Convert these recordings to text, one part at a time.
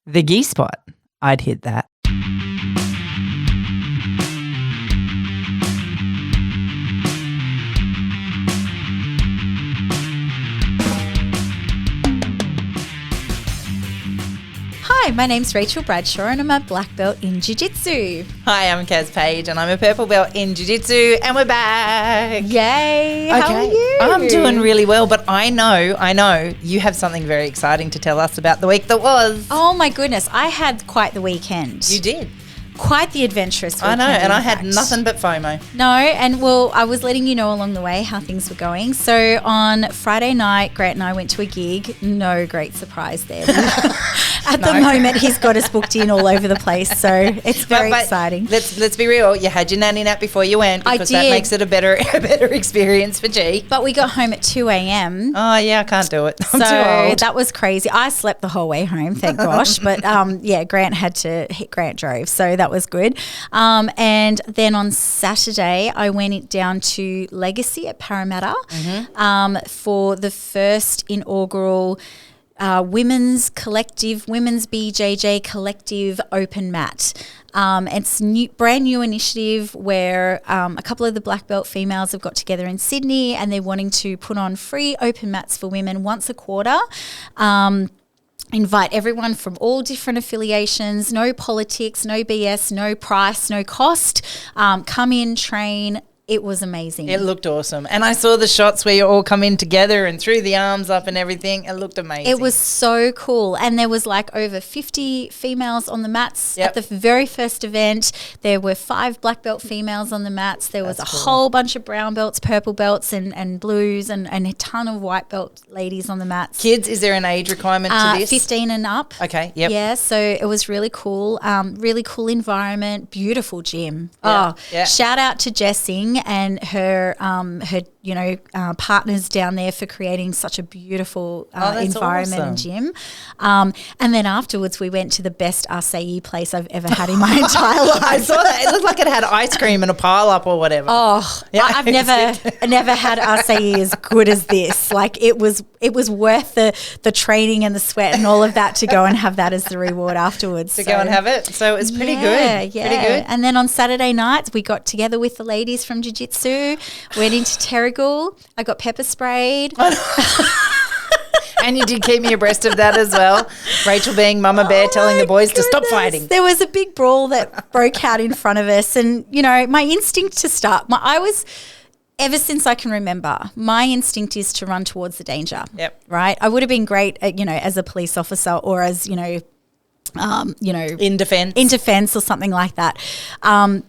The G spot. I'd hit that. Hi, my name's Rachel Bradshaw and I'm a black belt in Jiu-Jitsu. Hi, I'm Kaz Page and I'm a purple belt in Jiu-Jitsu and we're back. Yay. Okay. How are you? I'm doing really well, but I know you have something very exciting to tell us about the week that was. Oh my goodness, I had quite the weekend. You did. Quite the adventurous weekend. I know, and I had nothing but FOMO. No, and well, I was letting you know along the way how things were going. So on Friday night, Grant and I went to a gig. No great surprise there. At the moment, he's got us booked in all over the place, so it's very exciting. Let's be real. You had your nanny nap before you went because that makes it a better experience for G. But we got home at 2 a.m. Oh, yeah, I can't do it. I'm so too old. That was crazy. I slept the whole way home, thank gosh. But, Grant drove, so that was good. And then on Saturday, I went down to Legacy at Parramatta for the first inaugural women's BJJ collective open mat. It's brand new initiative where a couple of the black belt females have got together in Sydney and they're wanting to put on free open mats for women once a quarter. Invite everyone from all different affiliations, no politics, no BS, no price, no cost. Come in, train. It was amazing. It looked awesome. And I saw the shots where you all come in together and threw the arms up and everything. It looked amazing. It was so cool. And there was like over 50 females on the mats at the very first event. There were 5 black belt females on the mats. There was a whole bunch of brown belts, purple belts and blues and a ton of white belt ladies on the mats. Kids, is there an age requirement to this? 15 and up. Okay, yep. Yeah, so it was really cool. Really cool environment, beautiful gym. Shout out to Jessing and her partners down there for creating such a beautiful environment and gym. And then afterwards we went to the best acai place I've ever had in my entire life. I saw that. It looked like it had ice cream and a pile up or whatever. Oh, yeah. I've never had acai as good as this. Like it was worth the training and the sweat and all of that to go and have that as the reward afterwards. Go and have it. So it was pretty good. Yeah. Pretty good. And then on Saturday nights we got together with the ladies from Jiu-Jitsu, went into Terrigal. I got pepper sprayed. And you did keep me abreast of that as well. Rachel being Mama Bear telling the boys to stop fighting. There was a big brawl that broke out in front of us. And, my instinct to start, ever since I can remember, my instinct is to run towards the danger. Yep. Right? I would have been great, as a police officer or as, in defense or something like that,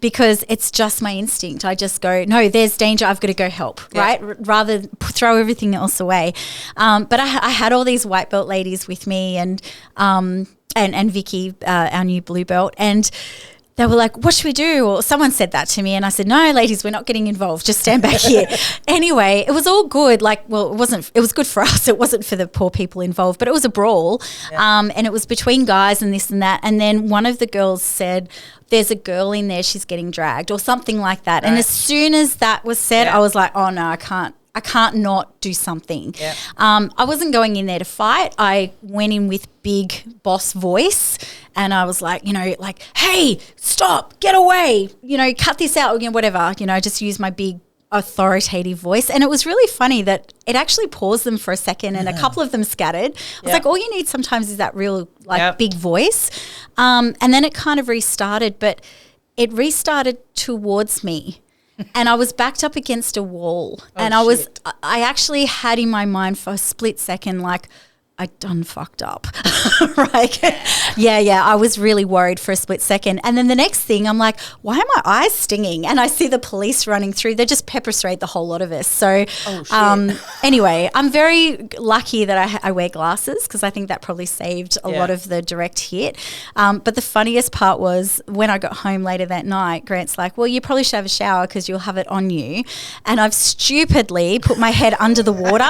because it's just my instinct. I just go, no, there's danger, I've got to go help, right? Rather than throw everything else away. But I had all these white belt ladies with me and Vicky, our new blue belt, and they were like, what should we do? Or someone said that to me and I said, no, ladies, we're not getting involved. Just stand back here. Anyway, it was all good. It was good for us. It wasn't for the poor people involved, but it was a brawl. Yeah. And it was between guys and this and that. And then one of the girls said, there's a girl in there, she's getting dragged or something like that. Right. And as soon as that was said, I was like, oh no, I can't not do something. Yeah. I wasn't going in there to fight. I went in with big boss voice and I was like, hey, stop, get away, cut this out, whatever, just use my big authoritative voice. And it was really funny that it actually paused them for a second and a couple of them scattered. I was like, all you need sometimes is that real big voice. And then it kind of restarted, but it restarted towards me. And I was backed up against a wall. I actually had in my mind for a split second, I done fucked up, right? Yeah. I was really worried for a split second. And then the next thing I'm like, why are my eyes stinging? And I see the police running through. They just pepper sprayed the whole lot of us. So anyway, I'm very lucky that I wear glasses because I think that probably saved a lot of the direct hit. But the funniest part was when I got home later that night, Grant's like, well, you probably should have a shower because you'll have it on you. And I've stupidly put my head under the water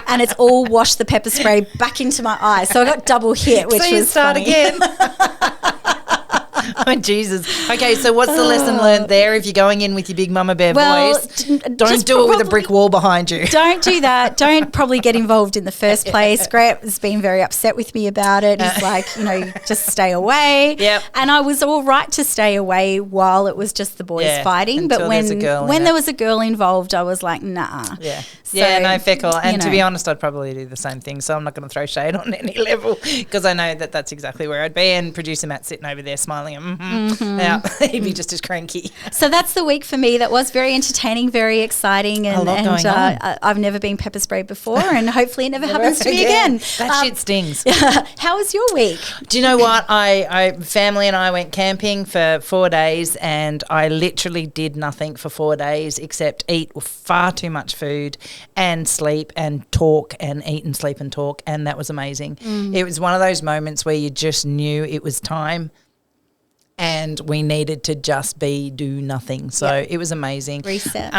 and it's all washed the pepper spray back into my eyes. So I got double hit, which was start funny. Again. Oh, Jesus. Okay, so what's the lesson learned there? If you're going in with your big mama bear voice, don't do it with a brick wall behind you. Don't do that. Don't probably get involved in the first place. Grant has been very upset with me about it. He's like, just stay away. Yep. And I was all right to stay away while it was just the boys fighting. But when there was a girl involved, I was like, nah. Yeah. So, no, feckle. And to be honest, I'd probably do the same thing. So I'm not going to throw shade on any level because I know that that's exactly where I'd be. And producer Matt sitting over there smiling. Yeah, he'd be just as cranky. So that's the week for me. That was very entertaining, very exciting. And I've never been pepper sprayed before, and hopefully it never happens to me again. That shit stings. How was your week? Do you know what? I family and I went camping for 4 days, and I literally did nothing for 4 days except eat far too much food and sleep and talk and eat and sleep and talk, and that was amazing. It was one of those moments where you just knew it was time and we needed to just do nothing. So it was amazing. Reset.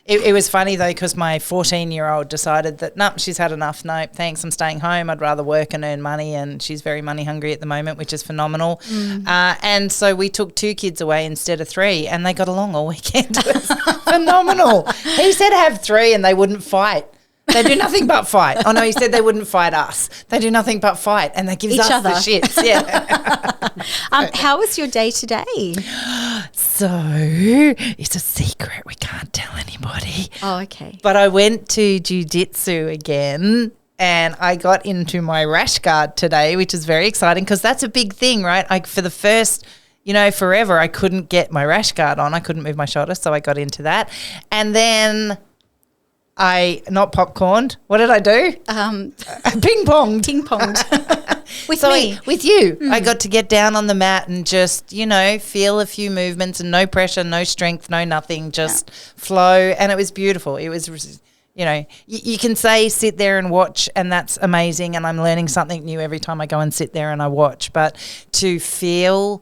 It was funny though because my 14-year-old decided that, no, she's had enough. No, thanks, I'm staying home. I'd rather work and earn money, and she's very money hungry at the moment, which is phenomenal. And so we took 2 kids away instead of 3, and they got along all weekend. It was phenomenal. He said have 3 and they wouldn't fight. They do nothing but fight. Oh, no, he said they wouldn't fight us. They do nothing but fight, and that gives us the shits. Yeah. How was your day today? So it's a secret. We can't tell anybody. Oh, okay. But I went to Jiu-Jitsu again, and I got into my rash guard today, which is very exciting because that's a big thing, right? For the first forever, I couldn't get my rash guard on. I couldn't move my shoulder, so I got into that. And then I not popcorned. What did I do? Ping-ponged. Ping-ponged. With you. I got to get down on the mat and just, feel a few movements and no pressure, no strength, no nothing, just flow. And it was beautiful. It was, you can say sit there and watch, and that's amazing. And I'm learning something new every time I go and sit there and I watch. But to feel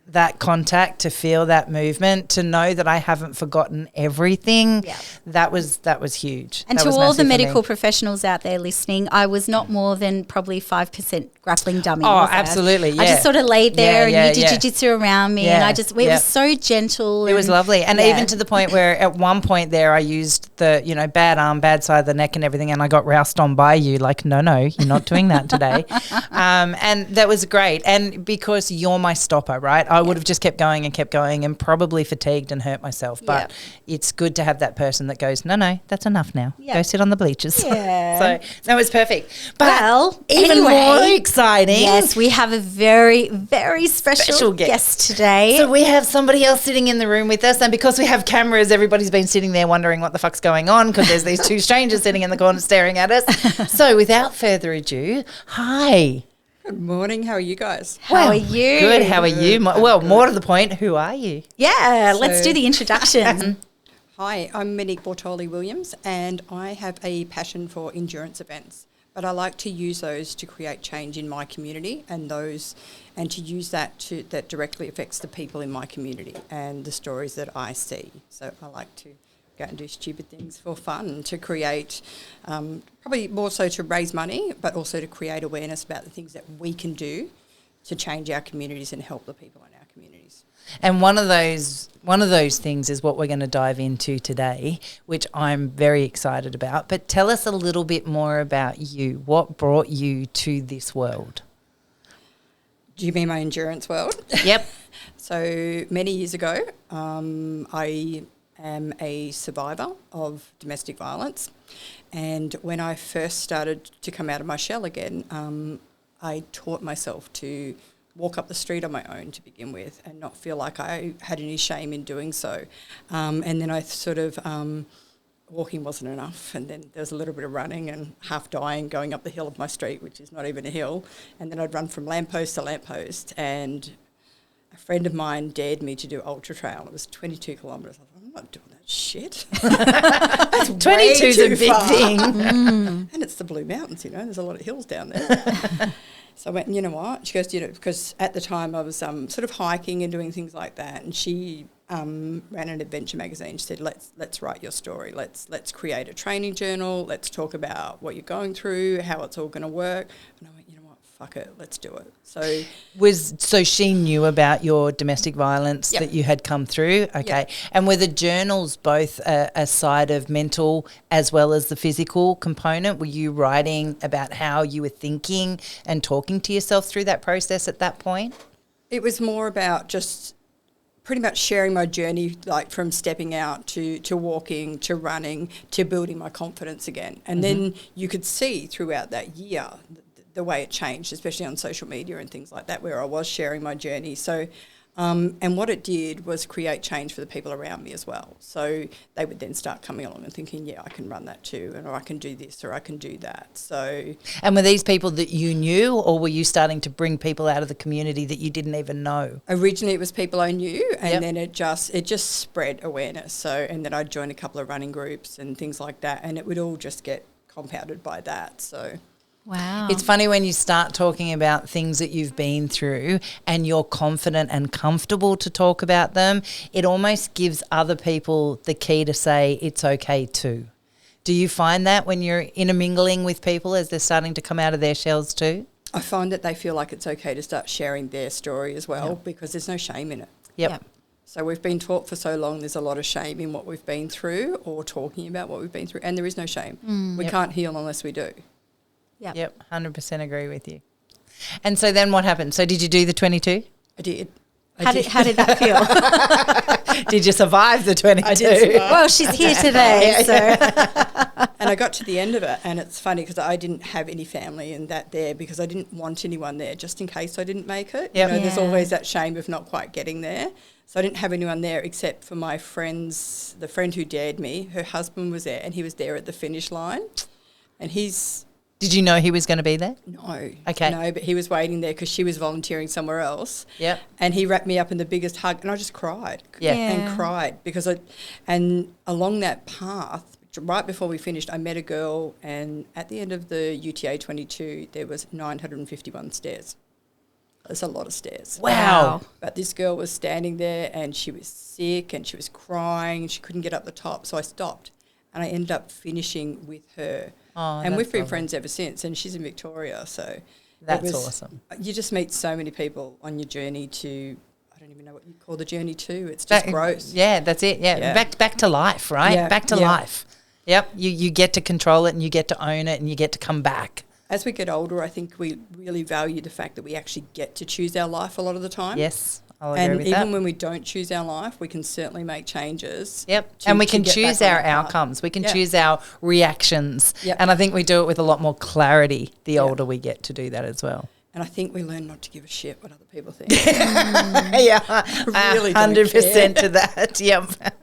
that contact, to feel that movement, to know that I haven't forgotten everything, that was huge. And to all the medical professionals out there listening, I was not more than probably 5% grappling dummy. Oh, absolutely, I just sort of laid there and you did jiu-jitsu around me, and it was so gentle. It was lovely. And even to the point where at one point there I used the, bad arm, bad side of the neck and everything, and I got roused on by you like, no, you're not doing that today. And that was great. And because you're my stopper, right? I would have just kept going and probably fatigued and hurt myself. But it's good to have that person that goes, no, that's enough now. Go sit on the bleachers. Yeah. So that was perfect. But even more exciting. Yes, we have a very, very special guest today. So we have somebody else sitting in the room with us, and because we have cameras, everybody's been sitting there wondering what the fuck's going on because there's these 2 strangers sitting in the corner staring at us. So without further ado, hi. Good morning. How are you guys? How are you? Good. How are you? Well, more to the point, who are you? Yeah, let's do the introduction. Hi, I'm Monique Bortoli Williams, and I have a passion for endurance events. But I like to use those to create change in my community, and to use that that directly affects the people in my community and the stories that I see. So I like to go and do stupid things for fun to create, probably more so to raise money, but also to create awareness about the things that we can do to change our communities and help the people in our communities. And one of those things is what we're going to dive into today, which I'm very excited about. But tell us a little bit more about you. What brought you to this world? Do you mean my endurance world? Yep. So many years ago, I am a survivor of domestic violence. And when I first started to come out of my shell again, I taught myself to walk up the street on my own to begin with and not feel like I had any shame in doing so. And then I sort of, walking wasn't enough, and then there was a little bit of running and half dying going up the hill of my street, which is not even a hill. And then I'd run from lamppost to lamppost, and a friend of mine dared me to do ultra trail. It was 22 kilometres. I thought, I'm not doing that shit. That's 22 is a big thing. And it's the Blue Mountains, there's a lot of hills down there. So I went, you know what? She goes, because at the time I was sort of hiking and doing things like that, and she ran an adventure magazine. She said, let's write your story. Let's create a training journal. Let's talk about what you're going through, how it's all going to work. And I went, you know what? fuck it, let's do it. So she knew about your domestic violence that you had come through? Okay. Yep. And were the journals both a side of mental as well as the physical component? Were you writing about how you were thinking and talking to yourself through that process at that point? It was more about just pretty much sharing my journey, like from stepping out to walking, to running, to building my confidence again. And then you could see throughout that year the way it changed, especially on social media and things like that, where I was sharing my journey. So, and what it did was create change for the people around me as well. So they would then start coming along and thinking, yeah, I can run that too, or I can do this, or I can do that. So, and were these people that you knew, or were you starting to bring people out of the community that you didn't even know? Originally it was people I knew, and then it just spread awareness. So, and then I'd join a couple of running groups and things like that, and it would all just get compounded by that. So. Wow. It's funny when you start talking about things that you've been through and you're confident and comfortable to talk about them, it almost gives other people the key to say it's okay too. Do you find that when you're intermingling with people as they're starting to come out of their shells too? I find that they feel like it's okay to start sharing their story as well, because there's no shame in it. Yep. So we've been taught for so long there's a lot of shame in what we've been through, or talking about what we've been through, and there is no shame. We can't heal unless we do. Yep, 100% agree with you. And so then what happened? So did you do the 22? I did. How did that feel? Did you survive the 22? I did survive. Well, she's here today, so. And I got to the end of it, and it's funny because I didn't have any family and that there, because I didn't want anyone there just in case I didn't make it. Yep. You know, there's always that shame of not quite getting there. So I didn't have anyone there except for my friends. The friend who dared me, her husband was there, and he was there at the finish line. And Did you know he was going to be there? No. Okay. No, but he was waiting there because she was volunteering somewhere else. Yep. And he wrapped me up in the biggest hug, and I just cried. Yeah. And cried because and along that path, right before we finished, I met a girl, and at the end of the UTA 22, there was 951 stairs. That's a lot of stairs. Wow. But this girl was standing there, and she was sick, and she was crying, and she couldn't get up the top. So I stopped, and I ended up finishing with her. Oh, and we've been lovely. friends ever since, and she's in Victoria, so That's awesome. You just meet so many people on your journey to, I don't even know what you call the journey to. It's just growth. Yeah, that's it. Yeah. Back to life, right? Yeah. Back to life. Yep. You get to control it, and you get to own it, and you get to come back. As we get older, I think we really value the fact that we actually get to choose our life a lot of the time. Yes, I'll agree And with even that. when we don't choose our life, we can certainly make changes. Yep. And we can get choose back on our the path. outcomes. We can choose our reactions. Yep. And I think we do it with a lot more clarity the older we get to do that as well. And I think we learn not to give a shit what other people think. Yeah, really don't 100% to that. Yep.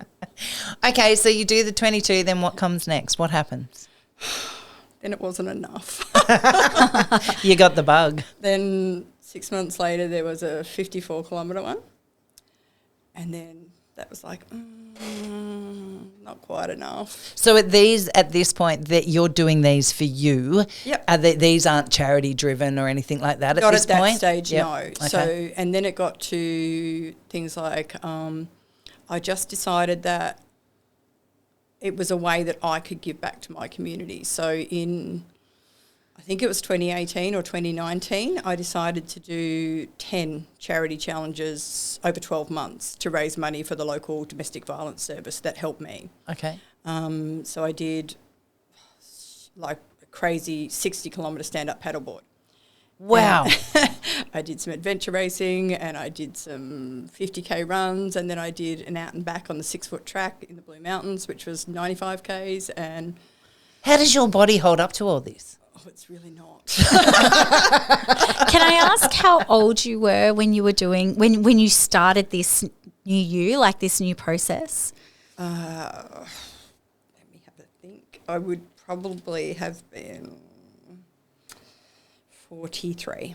Okay, so you do the 22, then what comes next? What happens? Then it wasn't enough. You got the bug. Then 6 months later, there was a 54-kilometre one. And then that was like, not quite enough. So at this point, that you're doing these for you. Yep. These aren't charity driven or anything like that Not at this at that point? stage, Yep. no. Okay. So, and then it got to things like I just decided that it was a way that I could give back to my community. So I think it was 2018 or 2019, I decided to do 10 charity challenges over 12 months to raise money for the local domestic violence service that helped me. Okay. So I did like a crazy 60-kilometre stand-up paddleboard. Wow. I did some adventure racing, and I did some 50K runs, and then I did an out and back on the 6-foot track in the Blue Mountains, which was 95 Ks. And How does your body hold up to all this? oh, it's really not. Can I ask how old you were when you were doing when you started this this new process? Let me have a think. I would probably have been 43.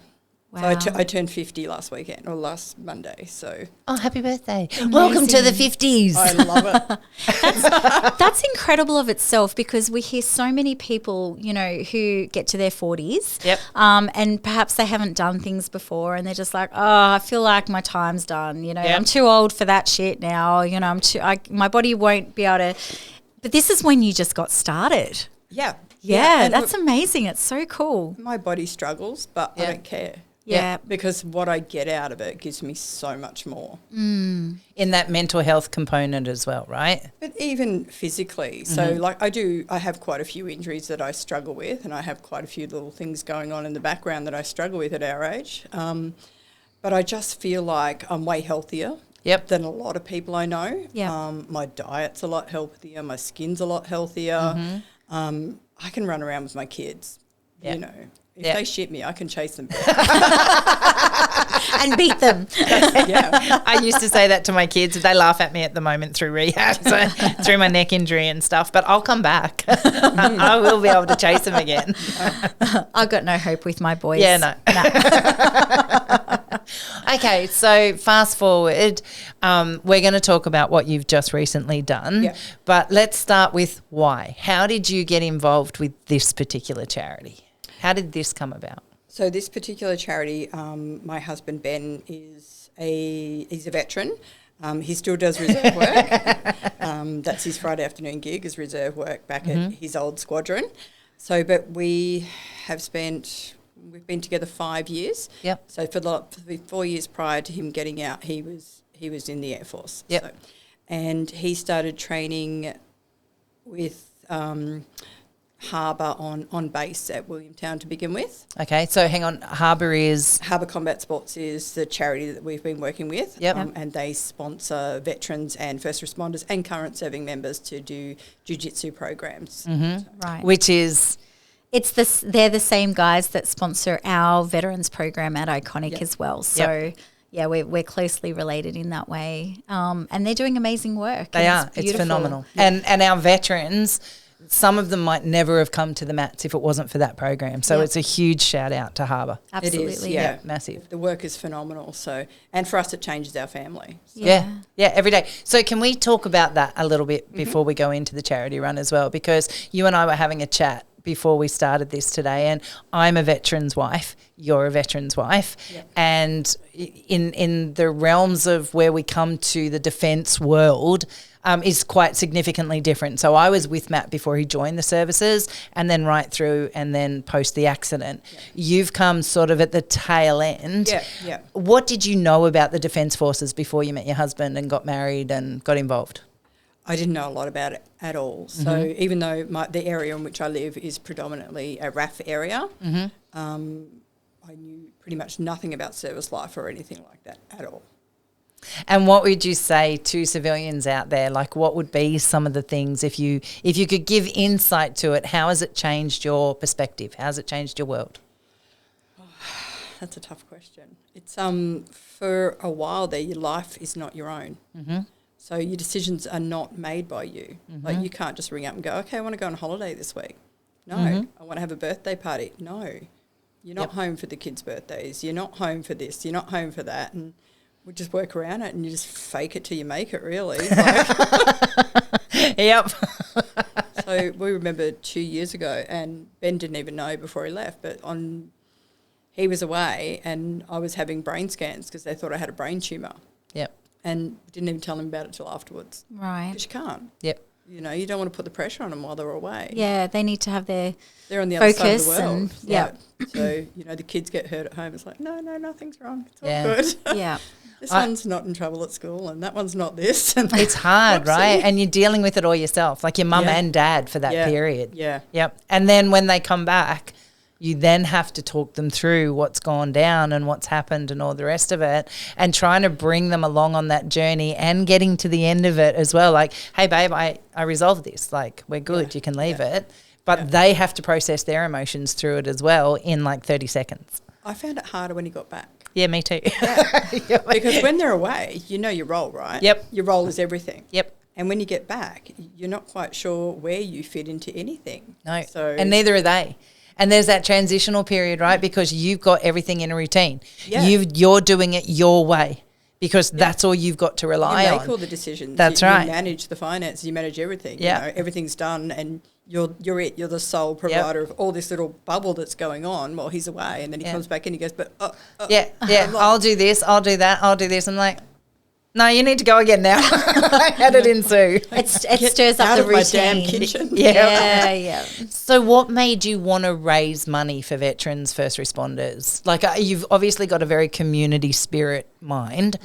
Wow. So I turned 50 last weekend, or last Monday, so Oh, happy birthday. Welcome to the 50s. I love it. That's incredible of itself, because we hear so many people, who get to their 40s. Yep. And perhaps they haven't done things before, and they're just like, oh, I feel like my time's done. Yep. I'm too old for that shit now. My body won't be able to. But this is when you just got started. Yeah. Yeah, and that's look, amazing. It's so cool. my body struggles, but I don't care. Yeah. Because what I get out of it gives me so much more. In that mental health component as well, right? But even physically. So like I have quite a few injuries that I struggle with, and I have quite a few little things going on in the background that I struggle with at our age. But I just feel like I'm way healthier than a lot of people I know. My diet's a lot healthier. My skin's a lot healthier. I can run around with my kids, you know. If they shit me, I can chase them and beat them. I used to say that to my kids. They laugh at me at the moment through rehab, so through my neck injury and stuff. But I'll come back. I will be able to chase them again. I've got no hope with my boys. Yeah, no. Okay, so fast forward. We're going to talk about what you've just recently done. But let's start with why. How did you get involved with this particular charity? How did this come about? So this particular charity, my husband Ben he's a veteran. He still does reserve work. That's his Friday afternoon gig, is reserve work back at his old squadron. So, but we've been together 5 years. So for the 4 years prior to him getting out, he was in the Air Force. So, and he started training with Harbour on base at Williamtown to begin with. Okay, so hang on, Harbour Combat Sports is the charity that we've been working with, and they sponsor veterans and first responders and current serving members to do Jiu-Jitsu programs. Right. Which is... They're the same guys that sponsor our veterans program at Iconic as well. So... Yeah, we're closely related in that way. And they're doing amazing work. They are. It's phenomenal. And our veterans, some of them might never have come to the mats if it wasn't for that program. So it's a huge shout out to Harbour. Absolutely. It is, massive. The work is phenomenal. So, and for us, it changes our family. So. Yeah, every day. So can we talk about that a little bit before we go into the charity run as well? Because you and I were having a chat before we started this today, and I'm a veteran's wife, you're a veteran's wife, and in the realms of where we come to the defence world is quite significantly different. So I was with Matt before he joined the services, and then right through and then post the accident. You've come sort of at the tail end. What did you know about the Defence Forces before you met your husband and got married and got involved? I didn't know a lot about it at all. So even though the area in which I live is predominantly a RAF area, I knew pretty much nothing about service life or anything like that at all. And what would you say to civilians out there? Like, what would be some of the things, if you could give insight to it, how has it changed your perspective? How has it changed your world? That's a tough question. It's for a while there, your life is not your own. So your decisions are not made by you. Like, you can't just ring up and go, okay, I want to go on holiday this week. No. I want to have a birthday party. No. You're not home for the kids' birthdays. You're not home for this. You're not home for that. And we just work around it and you just fake it till you make it, really. So we remember 2 years ago, and Ben didn't even know before he left, but he was away and I was having brain scans because they thought I had a brain tumour. And didn't even tell them about it till afterwards. Right. Because you can't. You know, you don't want to put the pressure on them while they're away. Yeah, they need to have their They're on the other side of the and, world. So, you know, the kids get hurt at home. It's like, no, nothing's wrong. It's all good. This one's not in trouble at school and that one's not this. It's hard, right? And you're dealing with it all yourself, like your mum and dad for that period. And then when they come back, you then have to talk them through what's gone down and what's happened and all the rest of it, and trying to bring them along on that journey and getting to the end of it as well. Like, hey, babe, I resolved this. Like, we're good. You can leave it. But they have to process their emotions through it as well in like 30 seconds. I found it harder when he got back. Yeah, me too. Because when they're away, you know your role, right? Your role is everything. And when you get back, you're not quite sure where you fit into anything. No, and neither are they. And there's that transitional period, right? Because you've got everything in a routine. You're doing it your way because that's all you've got to rely on. You make all the decisions. That's right. You manage the finances. You manage everything. You know, everything's done and you're it. You're the sole provider of all this little bubble that's going on while he's away. And then he comes back and he goes, but I'll do this, I'll do that, I'll do this. I'm like, No, you need to go again now. I had it in Sue. It stirs up out the of my routine. damn kitchen. Yeah. So what made you want to raise money for veterans, first responders? Like you've obviously got a very community spirit mind,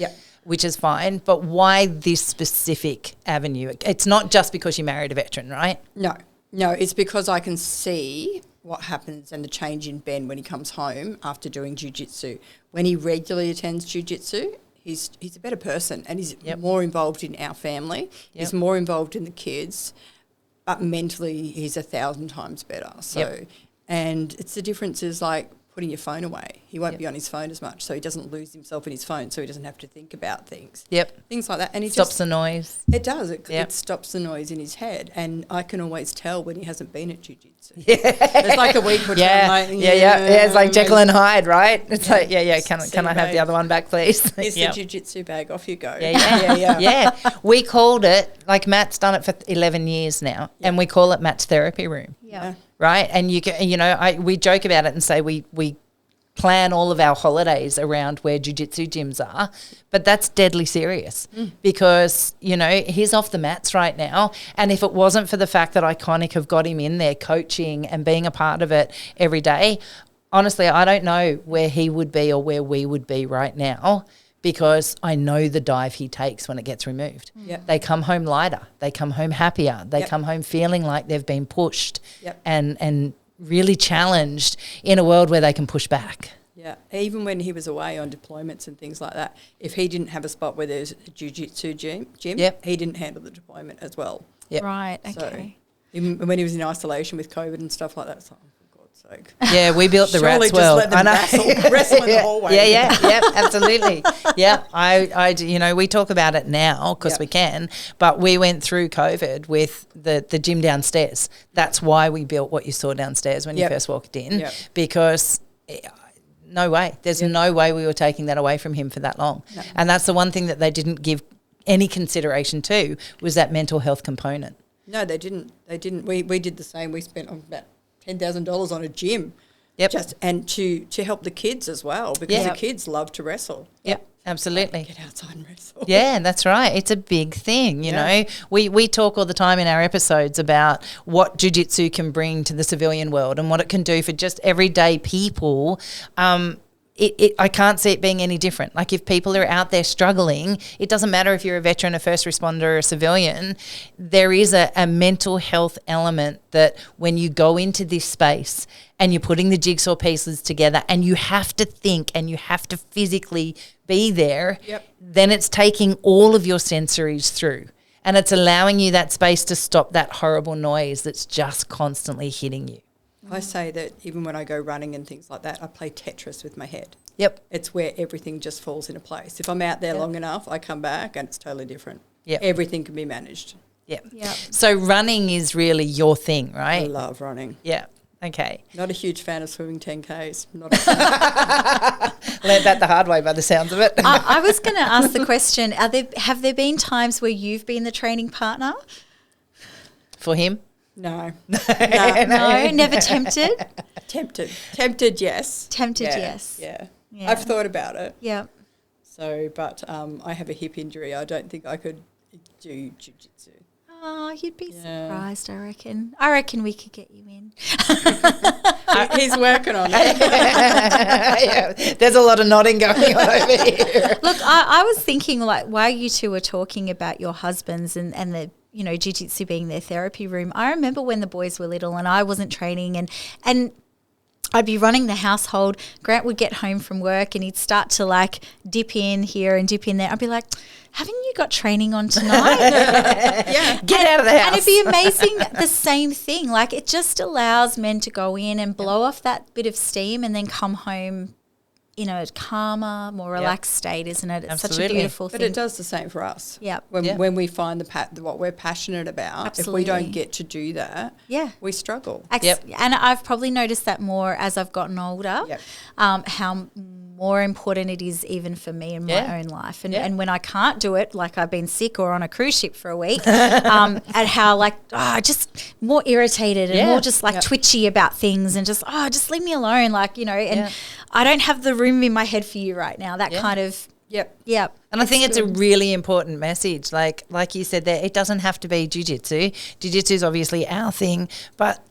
which is fine, but why this specific avenue? It's not just because you married a veteran, right? No, it's because I can see what happens and the change in Ben when he comes home after doing jiu-jitsu. When he regularly attends jiu-jitsu, he's a better person, and he's more involved in our family. He's more involved in the kids, but mentally he's 1,000 times better. So, and it's the difference is like putting your phone away. He won't be on his phone as much, so he doesn't lose himself in his phone, so he doesn't have to think about things. Things like that. And it stops the noise. It does. It stops the noise in his head, and I can always tell when he hasn't been at jiu-jitsu. It's like a week or two. It's like Jekyll and Hyde, right? It's like, can I have the other one back, please? It's the jiu-jitsu bag. Off you go. Yeah. We called it, like Matt's done it for 11 years now, and we call it Matt's therapy room. Yeah. Right, and we joke about it and say we plan all of our holidays around where jiu-jitsu gyms are, but that's deadly serious because he's off the mats right now, and if it wasn't for the fact that Iconic have got him in there coaching and being a part of it every day, honestly, I don't know where he would be or where we would be right now. Because I know the dive he takes when it gets removed. They come home lighter. They come home happier. They come home feeling like they've been pushed and really challenged in a world where they can push back. Yeah, even when he was away on deployments and things like that, if he didn't have a spot where there's a jiu-jitsu gym, he didn't handle the deployment as well. Right, okay. So even when he was in isolation with COVID and stuff like that, it's like, yeah, we built the rats well. I know. Wrestle in the hallway. Yeah, absolutely. I we talk about it now because we can, but we went through COVID with the gym downstairs. That's why we built what you saw downstairs when you first walked in, because no way. There's no way we were taking that away from him for that long. No. And that's the one thing that they didn't give any consideration to was that mental health component. No, they didn't. We did the same. We spent about $10,000 on a gym, and to help the kids as well, because the kids love to wrestle. Absolutely. Get outside and wrestle. Yeah, that's right. It's a big thing, you know. We talk all the time in our episodes about what jiu-jitsu can bring to the civilian world and what it can do for just everyday people. I can't see it being any different. Like if people are out there struggling, it doesn't matter if you're a veteran, a first responder or a civilian, there is a mental health element that when you go into this space and you're putting the jigsaw pieces together and you have to think and you have to physically be there, then it's taking all of your sensories through and it's allowing you that space to stop that horrible noise that's just constantly hitting you. I say that even when I go running and things like that, I play Tetris with my head. It's where everything just falls into place. If I'm out there long enough, I come back and it's totally different. Everything can be managed. So running is really your thing, right? I love running. Okay. Not a huge fan of swimming 10Ks. Learned that the hard way by the sounds of it. I was going to ask the question, have there been times where you've been the training partner? For him? No. No, never tempted? Tempted, yes. Yes. Yeah. I've thought about it. Yeah. So, but I have a hip injury. I don't think I could do jiu-jitsu. Oh, you'd be surprised, I reckon. I reckon we could get you in. He's working on it. There's a lot of nodding going on over here. Look, I was thinking, like, while you two were talking about your husbands and the jiu-jitsu being their therapy room, I remember when the boys were little and I wasn't training and I'd be running the household. Grant would get home from work and he'd start to like dip in here and dip in there. I'd be like, haven't you got training on tonight? Get out of the house. And it'd be amazing, the same thing. Like it just allows men to go in and blow off that bit of steam and then come home in a calmer, more relaxed state, isn't it? It's such a beautiful thing. But it does the same for us. Yep. When we find what we're passionate about, Absolutely. If we don't get to do that, we struggle. And I've probably noticed that more as I've gotten older, how more important it is even for me in my own life. And when I can't do it, like I've been sick or on a cruise ship for a week, at how just more irritated and more just like twitchy about things and just leave me alone. Like, and I don't have the room in my head for you right now. That kind of Yep. Yep. And I think it's a really important message. Like you said there, it doesn't have to be jiu-jitsu. Jiu-jitsu is obviously our thing, but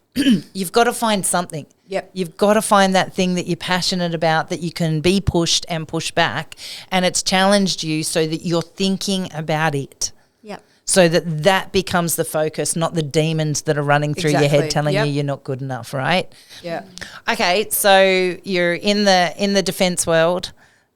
you've got to find something. Yep. You've got to find that thing that you're passionate about, that you can be pushed and push back, and it's challenged you so that you're thinking about it. Yep. So that becomes the focus, not the demons that are running through your head telling you you're not good enough, right? Yeah. Okay, so you're in the defence world.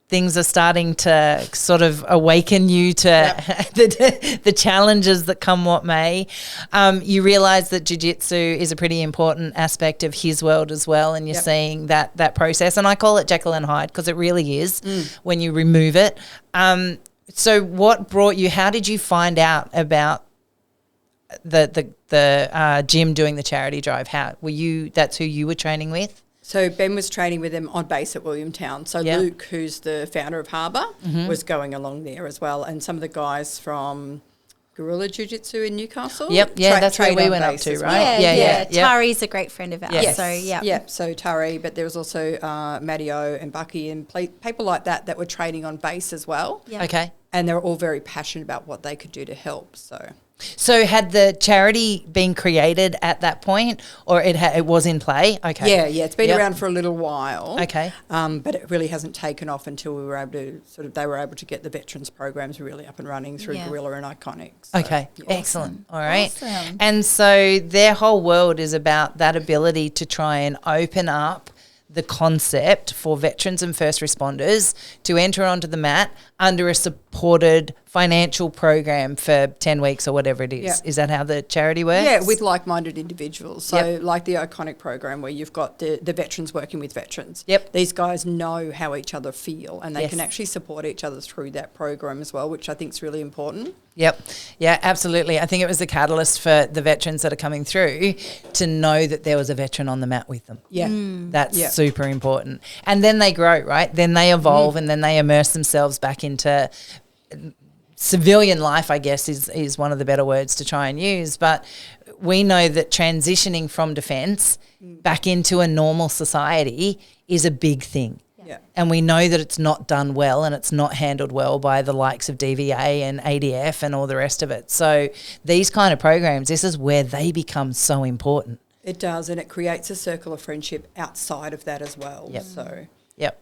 Things are starting to sort of awaken you to the challenges that come what may. You realise that jiu-jitsu is a pretty important aspect of his world as well, and you're seeing that process. And I call it Jekyll and Hyde because it really is when you remove it. So what brought you – how did you find out about the gym doing the charity drive? How were you – that's who you were training with? So Ben was training with them on base at Williamtown. So Luke, who's the founder of Harbour, was going along there as well. And some of the guys from Guerrilla Jiu-Jitsu in Newcastle. Yep, that's where we went up to, right? Yeah. Tari's a great friend of ours. Yes. So, yeah. Yeah, so Tari, but there was also Matteo and Bucky and people like that were training on base as well. Yeah. Okay. And they were all very passionate about what they could do to help, So had the charity been created at that point, or it was in play? Okay. Yeah, it's been around for a little while. Okay. But it really hasn't taken off until we were able to they were able to get the veterans programs really up and running through Guerrilla and Iconic. So, okay, excellent. All right. Awesome. And so their whole world is about that ability to try and open up the concept for veterans and first responders to enter onto the mat under a supported financial program for 10 weeks or whatever it is. Yeah. Is that how the charity works? Yeah, with like-minded individuals. So like the Iconic program where you've got the veterans working with veterans. Yep. These guys know how each other feel and they can actually support each other through that program as well, which I think is really important. Yep. Yeah, absolutely. I think it was the catalyst for the veterans that are coming through to know that there was a veteran on the mat with them. Yeah. That's super important. And then they grow, right? Then they evolve and then they immerse themselves back into civilian life, I guess, is one of the better words to try and use. But we know that transitioning from defence back into a normal society is a big thing. Yeah. And we know that it's not done well and it's not handled well by the likes of DVA and ADF and all the rest of it. So these kind of programs, this is where they become so important. It does, and it creates a circle of friendship outside of that as well. Yep. Yep.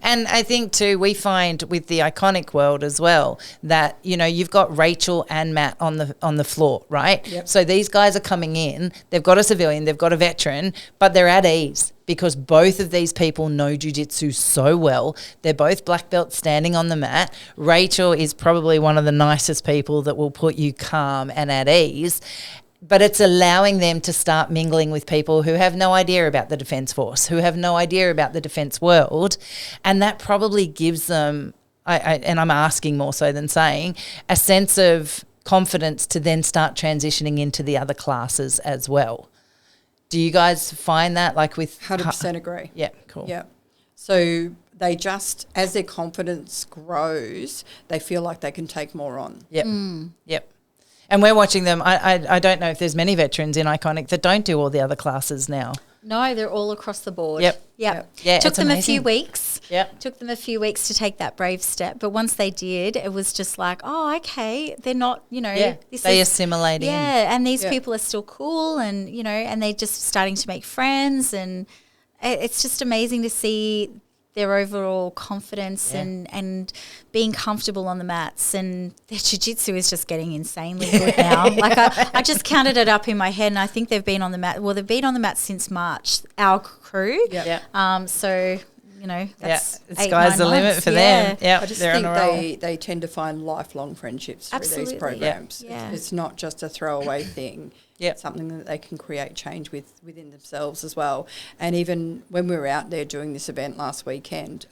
And I think too, we find with the Iconic world as well that, you know, you've got Rachel and Matt on the floor, right? Yep. So these guys are coming in, they've got a civilian, they've got a veteran, but they're at ease because both of these people know jiu-jitsu so well. They're both black belts standing on the mat. Rachel is probably one of the nicest people that will put you calm and at ease. But it's allowing them to start mingling with people who have no idea about the Defence Force, who have no idea about the defence world. And that probably gives them, and I'm asking more so than saying, a sense of confidence to then start transitioning into the other classes as well. Do you guys find that like with... 100% agree. Yeah, cool. Yeah. So they just, as their confidence grows, they feel like they can take more on. Yep. Yep. And we're watching them. I don't know if there's many veterans in Iconic that don't do all the other classes now. No, they're all across the board. Yep. Yeah, Took them a few weeks. Yep. Took them a few weeks to take that brave step. But once they did, it was just like, oh, okay, they're not, you know. They assimilate in. Yeah, and these people are still cool and, you know, and they're just starting to make friends. And it's just amazing to see their overall confidence and being comfortable on the mats, and their jiu-jitsu is just getting insanely good now. Like I just counted it up in my head, and I think they've been on the mat. Well, they've been on the mat since March, our crew. Yeah. So, you know, that's the sky's the limit for them. Yeah. I just think they tend to find lifelong friendships through these programs. Yeah. It's not just a throwaway thing. Yep. It's something that they can create change within themselves as well. And even when we were out there doing this event last weekend,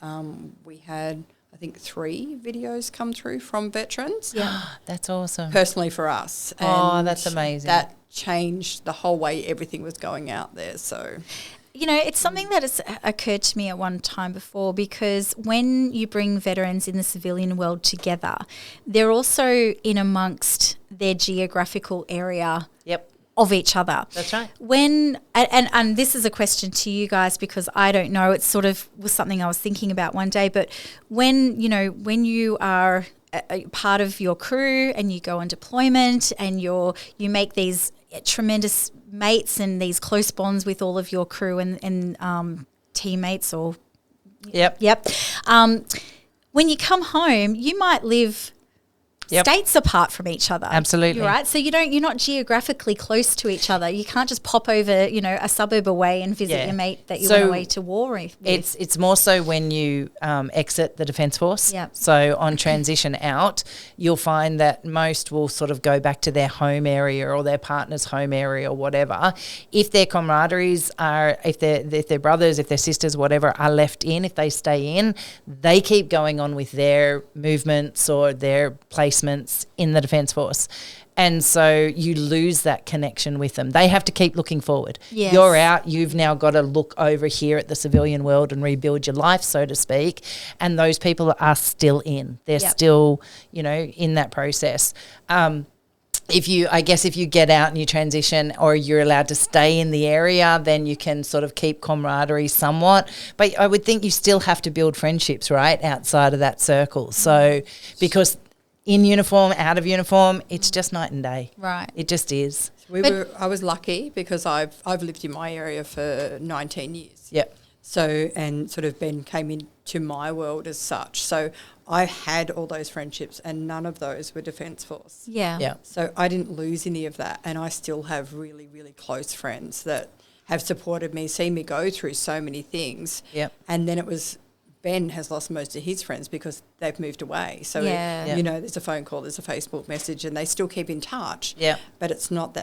we had, I think, 3 videos come through from veterans. Yeah. That's awesome. Personally for us. Oh, And that's amazing. That changed the whole way everything was going out there. So, you know, it's something that has occurred to me at one time before, because when you bring veterans in the civilian world together, they're also in amongst their geographical area. Yep. of each other. That's right. When and this is a question to you guys, because I don't know, it sort of was something I was thinking about one day, but when you are a part of your crew and you go on deployment and you make these tremendous mates and these close bonds with all of your crew and teammates or Yep. When you come home, you might live states apart from each other. Absolutely. Right? So you're not geographically close to each other. You can't just pop over, a suburb away and visit your mate that you went away to war with. It's more so when you exit the Defence Force. Yep. So on transition out, you'll find that most will sort of go back to their home area or their partner's home area or whatever. If their camaraderies if their brothers, if their sisters, whatever, are left in, if they stay in, they keep going on with their movements or their placements in the Defence Force. And so you lose that connection with them. They have to keep looking forward. Yes. You're out. You've now got to look over here at the civilian world and rebuild your life, so to speak. And those people are still in. They're still, in that process. If you get out and you transition or you're allowed to stay in the area, then you can sort of keep camaraderie somewhat. But I would think you still have to build friendships, right, outside of that circle. So because in uniform, out of uniform, it's just night and day. Right. It just is. I was lucky because I've lived in my area for 19 years. Yep. So, and sort of Ben came into my world as such. So I had all those friendships and none of those were Defence Force. Yeah. Yeah. So I didn't lose any of that, and I still have really, really close friends that have supported me, seen me go through so many things. Yep. And then it was Ben has lost most of his friends because they've moved away. So, there's a phone call, there's a Facebook message, and they still keep in touch. Yeah. But it's not the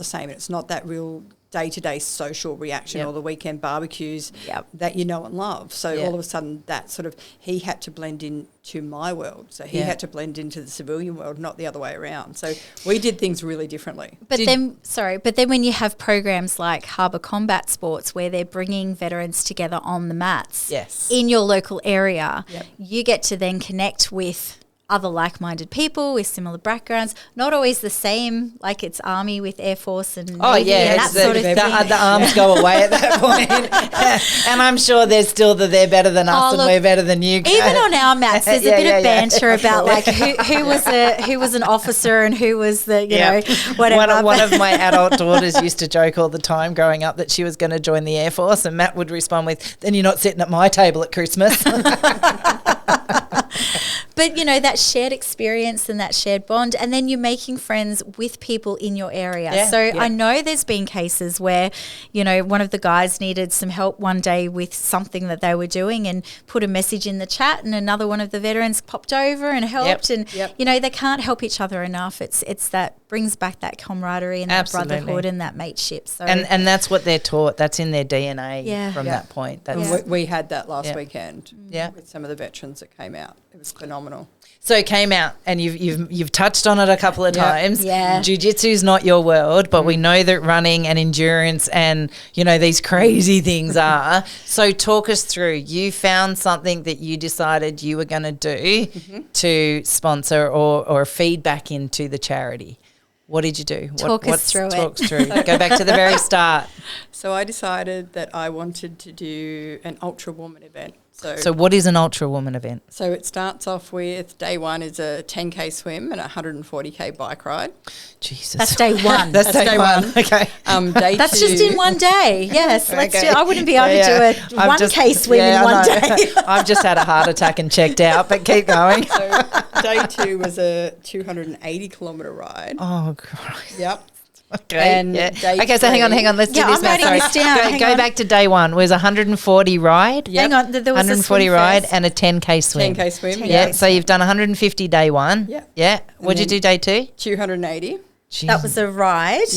same. It's not that real day-to-day social reaction or the weekend barbecues that you know and love. So all of a sudden that sort of, he had to blend into my world. So he had to blend into the civilian world, not the other way around. So we did things really differently. But then when you have programs like Harbour Combat Sports where they're bringing veterans together on the mats in your local area, you get to then connect with other like-minded people with similar backgrounds, not always the same, like it's Army with Air Force and Navy and that sort of thing. The arms go away at that point. And I'm sure there's still they're better than us and we're better than you guys. Even on our mats, there's a bit of banter about like who was an officer and who was the, whatever. One of my adult daughters used to joke all the time growing up that she was going to join the Air Force, and Matt would respond with, "Then you're not sitting at my table at Christmas." But, that shared experience and that shared bond, and then you're making friends with people in your area. I know there's been cases where, one of the guys needed some help one day with something that they were doing and put a message in the chat, and another one of the veterans popped over and helped. And, they can't help each other enough. It's that brings back that camaraderie and that brotherhood and that mateship. So and that's what they're taught. That's in their DNA from that point. We had that last weekend with some of the veterans that came out. It was phenomenal. So it came out, and you've touched on it a couple of times. Yeah. Jiu-Jitsu is not your world, but we know that running and endurance and, these crazy things are. So talk us through. You found something that you decided you were going to do to sponsor or feed back into the charity. What did you do? Talk us through it. Go back to the very start. So I decided that I wanted to do an Ultrawoman event. So what is an Ultrawoman event? So it starts off with day one is a 10K swim and a 140K bike ride. Jesus. That's day one. That's day one. Okay. Day That's two. just in one day. Yes. Let's do. I wouldn't be able to do a 1K swim in one day. I've just had a heart attack and checked out, but keep going. So day two was a 280-kilometre ride. Oh, Christ. Yep. Okay. And okay, so hang on. Let's do this. I'm writing this down. Go back to day one. It was a 140 ride. Yep. Hang on. There was 140 ride and a 10K swim. 10K swim. Yeah. So you've done 150 day one. Yeah. Yeah. What'd you do day two? 280. Jeez. That was a ride.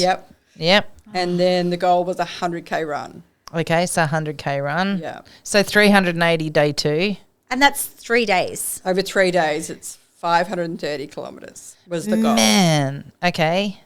Yep. And then the goal was a 100K run. Okay, so 100K run. Yeah. So 380 day two. And that's 3 days. Over 3 days, it's 530 kilometres was the goal. Man. Okay.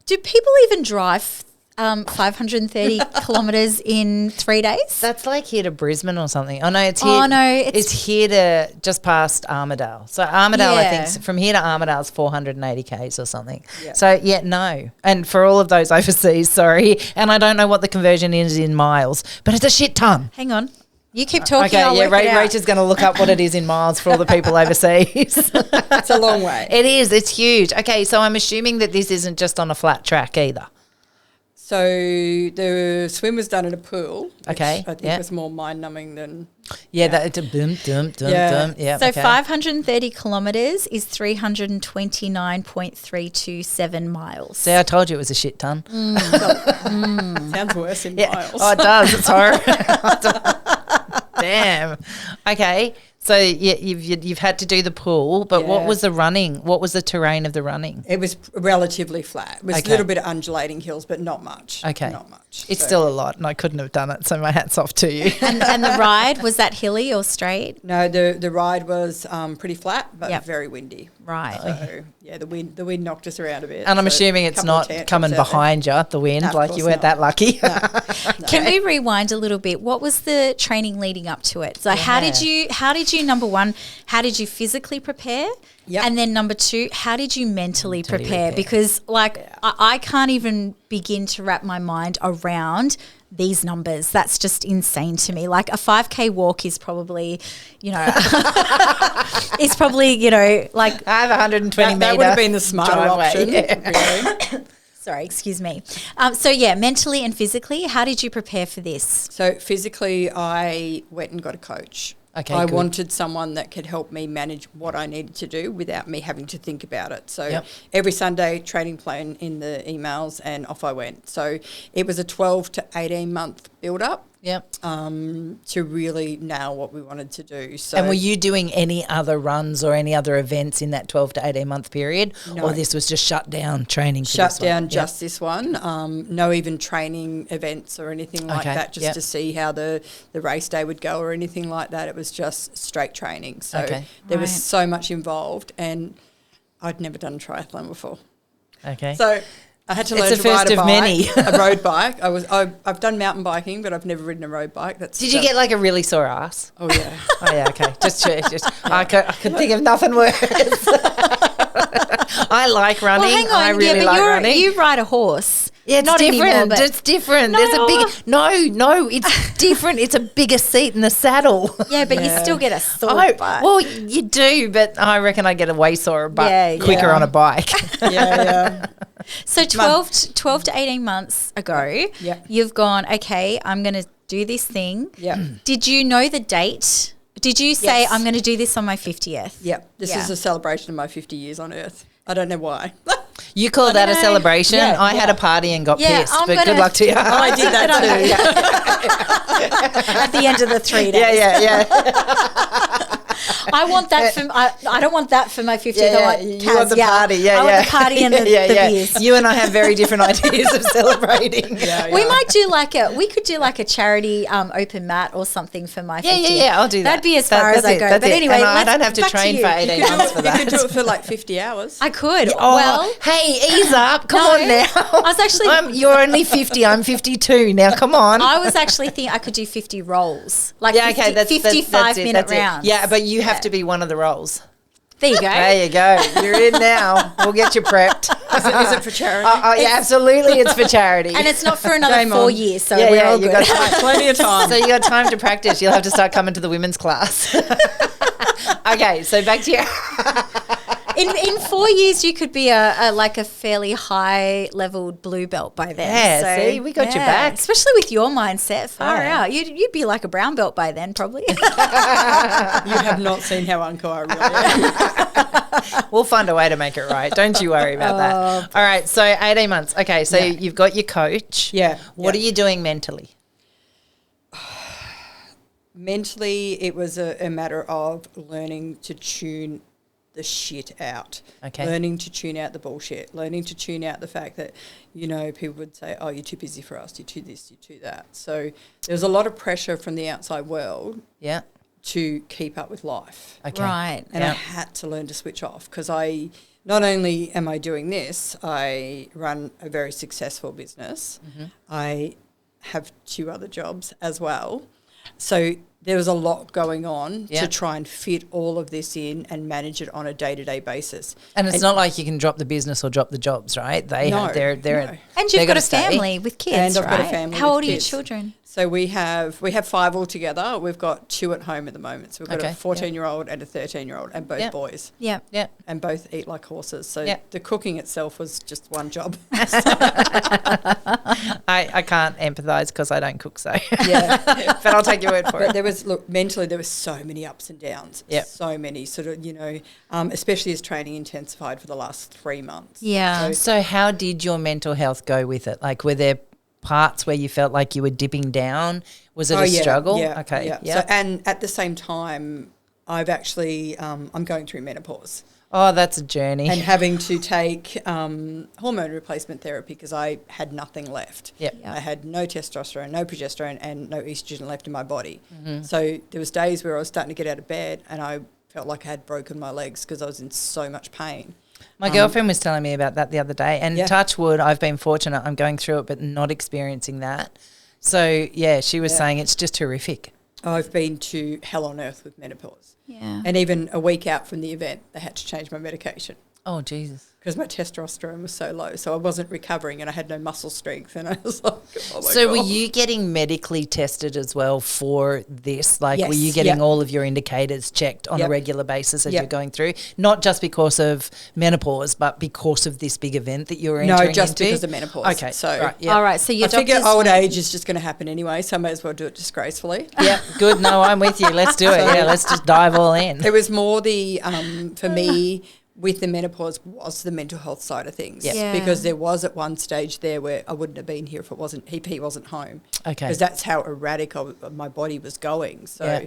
Do people even drive 530 kilometres in 3 days. That's like here to Brisbane or something. Oh, no, it's here. Oh, no, it's here to just past Armidale. So Armidale, I Yeah. think, from here to Armidale is 480 k's or something. Yeah. So, yeah, no. And for all of those overseas, sorry, and I don't know what the conversion is in miles, but it's a shit ton. Hang on. You keep talking. Okay, I'll yeah, work it out. Rach is going to look up what it is in miles for all the people overseas. It's a long way. It is. It's huge. Okay, so I'm assuming that this isn't just on a flat track either. So the swim was done at a pool, which Okay, I think yeah. was more mind-numbing than... Yeah, that's a boom, dum, dum, Yeah. dum. Yeah, So okay. 530 kilometres is 329.327 miles. See, I told you it was a shit ton. Sounds worse in miles. Oh, it does. It's horrible. Damn. Okay. So you've had to do the pool, but what Yeah. was the running? What was the terrain of the running? It was relatively flat. It was Okay. a little bit of undulating hills, but not much. Okay. Not much. It's So- still a lot, and I couldn't have done it. So my hat's off to you. and the ride, was that hilly or straight? No, the ride was pretty flat, but Yep. very windy. Right. So yeah, the wind knocked us around a bit. And I'm so assuming a it's couple of not tantrums coming out there. behind you, the wind, No, of like you course weren't not. that lucky. Can we rewind a little bit? What was the training leading up to it? So how did you number one, how did you physically prepare? Yep. And then number two, how did you mentally prepare? prepare. Because I can't even begin to wrap my mind around these numbers. That's just insane to me. Like a 5K walk is probably, like I have 120 metre That would have been the smarter driveway, option. yeah. Really. sorry, excuse me. So yeah, mentally and physically, how did you prepare for this? So physically, I went and got a coach. Okay, I good. wanted someone that could help me manage what I needed to do without me having to think about it. So Yep. every Sunday, training plan in the emails, and off I went. So it was a 12 to 18 month build up Yep. to really nail what we wanted to do. So And were you doing any other runs or any other events in that 12 to 18 month period? No. Or this was just shut down training for shut this one? down Yep. just this one. No even training events or anything like Okay, that, just yep. to see how the race day would go or anything like that. It was just straight training. So Okay. there was Right. so much involved, and I'd never done a triathlon before. Okay. So I had to It's learn the to ride first a of bike, many. a road bike. I've done mountain biking, but I've never ridden a road bike. Did you get like a really sore ass? Oh yeah. Oh yeah, okay. Just I could think of nothing worse. I like running. Well, hang on. I really like running. You ride a horse. Yeah, it's Not different. anymore, but- It's different. No. There's a big no. It's different. It's a bigger seat in the saddle. Yeah, but you Yeah. still get a sore butt. Well, you do, but I reckon I get a way sore butt Yeah, quicker yeah. on a bike. Yeah. So 12 to 18 months ago, Yeah. you've gone, okay, I'm going to do this thing. Yeah. Did you know the date? Did you say, Yes. I'm going to do this on my 50th? Yeah. This Yeah. is a celebration of my 50 years on Earth. I don't know why. You call that a know. celebration? Yeah, I had yeah. a party and got Yeah, pissed, I'm but good gonna- luck to you. I did that too. At the end of the 3 days. yeah. I want that for, I don't want that for my 50th. I want You want the Kaz, party, I want the party and the beers. You and I have very different ideas of celebrating. We might do we could do like a charity open mat or something for my 50th. Yeah, I'll do that. That'd be as far as That's I it, go. that's But it. anyway, And I don't have to back train you. for 18 months for You that. could do it for like 50 hours. I could. Oh, well, hey, ease up. Come No. on now. I was actually- You're only 50. I'm 52. Now, come on. I was actually thinking I could do 50 rolls, like yeah, okay. 55 it, minute that's it. rounds. Yeah, but you have to be one of the roles. There you go. There you go. You're in now. We'll get you prepped. Is it for charity? Oh, yeah, absolutely. It's for charity. And it's not for another Game 4 on. years, so yeah, we're yeah, all you good. got Plenty of time. So you got time to practice. You'll have to start coming to the women's class. Okay, so back to you. In 4 years, you could be a fairly high leveled blue belt by then. Yeah, see, we got your back. Especially with your mindset, far Yeah. out. You'd be like a brown belt by then, probably. You have not seen how uncle I really am. We'll find a way to make it right. Don't you worry about that. All right, so 18 months. Okay, so you've got your coach. Yeah. What yeah. are you doing mentally? Mentally, it was a matter of learning to tune the shit out. Okay. Learning to tune out the bullshit. Learning to tune out the fact that, people would say, oh, you're too busy for us, you're too this, you're too that. So there was a lot of pressure from the outside world Yeah. to keep up with life. Okay. Right. And I Yeah. had to learn to switch off because I not only am I doing this, I run a very successful business. I have 2 other jobs as well. So there was a lot going on to try and fit all of this in and manage it on a day-to-day basis. And it's not like you can drop the business or drop the jobs, right? They No, have they're no. And you've got a family with kids, And I've right? got a family How with old are your kids. children? So we have 5 altogether. We've got 2 at home at the moment. So we've got Okay, a 14-year-old and a 13-year-old, and both boys. Yeah. Yeah. And both eat like horses. So Yeah. the cooking itself was just one job. I can't empathise because I don't cook, so Yeah. but I'll take your word for But it. mentally there were so many ups and downs. Yep. So many sort of, especially as training intensified for the last 3 months. Yeah. So how did your mental health go with it? Like, were there parts where you felt like you were dipping down? Was it a struggle? Yeah. Okay. Yeah. Yeah. So, and at the same time, I've actually, I'm going through menopause. Oh, that's a journey. And having to take hormone replacement therapy because I had nothing left. Yep. I had no testosterone, no progesterone, and no estrogen left in my body. So there was days where I was starting to get out of bed and I felt like I had broken my legs because I was in so much pain. My girlfriend was telling me about that the other day, and touch wood, I've been fortunate. I'm going through it, but not experiencing that. So, yeah, she was saying it's just horrific. I've been to hell on earth with menopause. Yeah. And even a week out from the event, they had to change my medication Oh, Jesus. because my testosterone was so low. So I wasn't recovering and I had no muscle strength. And I was like, oh my So God. were you getting medically tested as well for this? Like, were Yes, you getting yep. all of your indicators checked on a Yep. regular basis as Yep. you're going through? Not just because of menopause, but because of this big event that you were entering No, just into? because of menopause. Okay, So right, yeah. All right. So your I figure doctor's old age is just going to happen anyway, so I may as well do it disgracefully. Yeah, good. No, I'm with you. Let's do it. Yeah, let's just dive all in. It was more the, for me, with the menopause was the mental health side of things. Yep. Yeah. Because there was at one stage there where I wouldn't have been here if it wasn't, he wasn't home. Okay. Because that's how erratic my body was going. So, Yeah.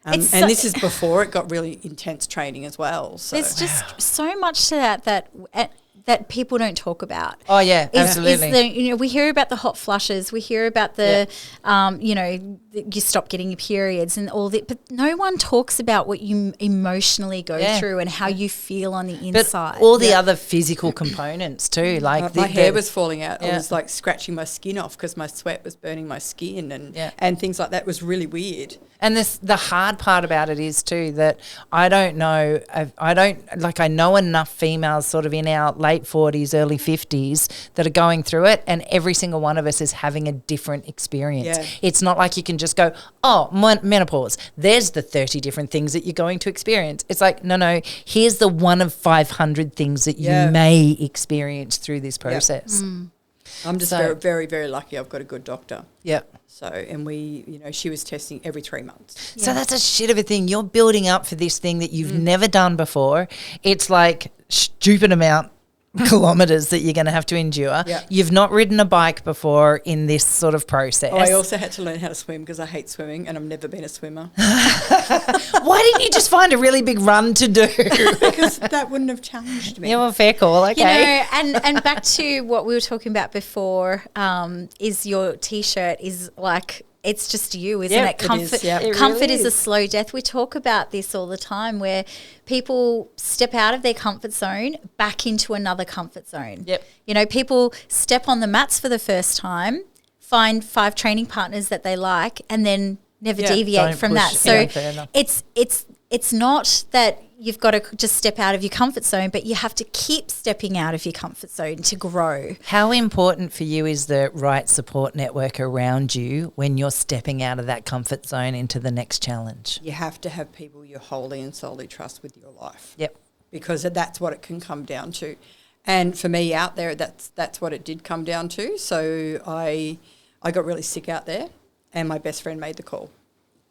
and It's this is before it got really intense training as well. So There's just so much to that people don't talk about. Oh, yeah, Is absolutely. we hear about the hot flushes, we hear about the, you stop getting your periods and all that, but no one talks about what you emotionally go through and how you feel on the But inside. all the other physical components too, like my hair was falling out. I was like scratching my skin off because my sweat was burning my skin and things like that. It was really weird. And the hard part about it is too that I don't know, I know enough females sort of in our late 40s, early 50s that are going through it, and every single one of us is having a different experience. Yeah. It's not like you can just go, oh, menopause, there's the 30 different things that you're going to experience. It's like, no, here's the one of 500 things that you may experience through this process. I'm just very, very, very lucky I've got a good doctor. Yeah. So, and she was testing every 3 months. So that's a shit of a thing. You're building up for this thing that you've never done before. It's like stupid amount kilometres that you're going to have to endure. Yeah. You've not ridden a bike before in this sort of process. Oh, I also had to learn how to swim because I hate swimming and I've never been a swimmer. Why didn't you just find a really big run to do? Because that wouldn't have challenged me. Yeah, well, fair call. Okay. And back to what we were talking about before, is your T-shirt is like, it's just you, isn't Yeah, it? Comfort, it is, yeah. It comfort really is a is. slow death. We talk about this all the time where people step out of their comfort zone back into another comfort zone. Yep. People step on the mats for the first time, find 5 training partners that they like, and then never deviate Don't from push that. So any further. it's not that you've got to just step out of your comfort zone, but you have to keep stepping out of your comfort zone to grow. How important for you is the right support network around you when you're stepping out of that comfort zone into the next challenge? You have to have people you wholly and solely trust with your life. Yep. Because that's what it can come down to. And for me out there, that's what it did come down to. So I got really sick out there and my best friend made the call.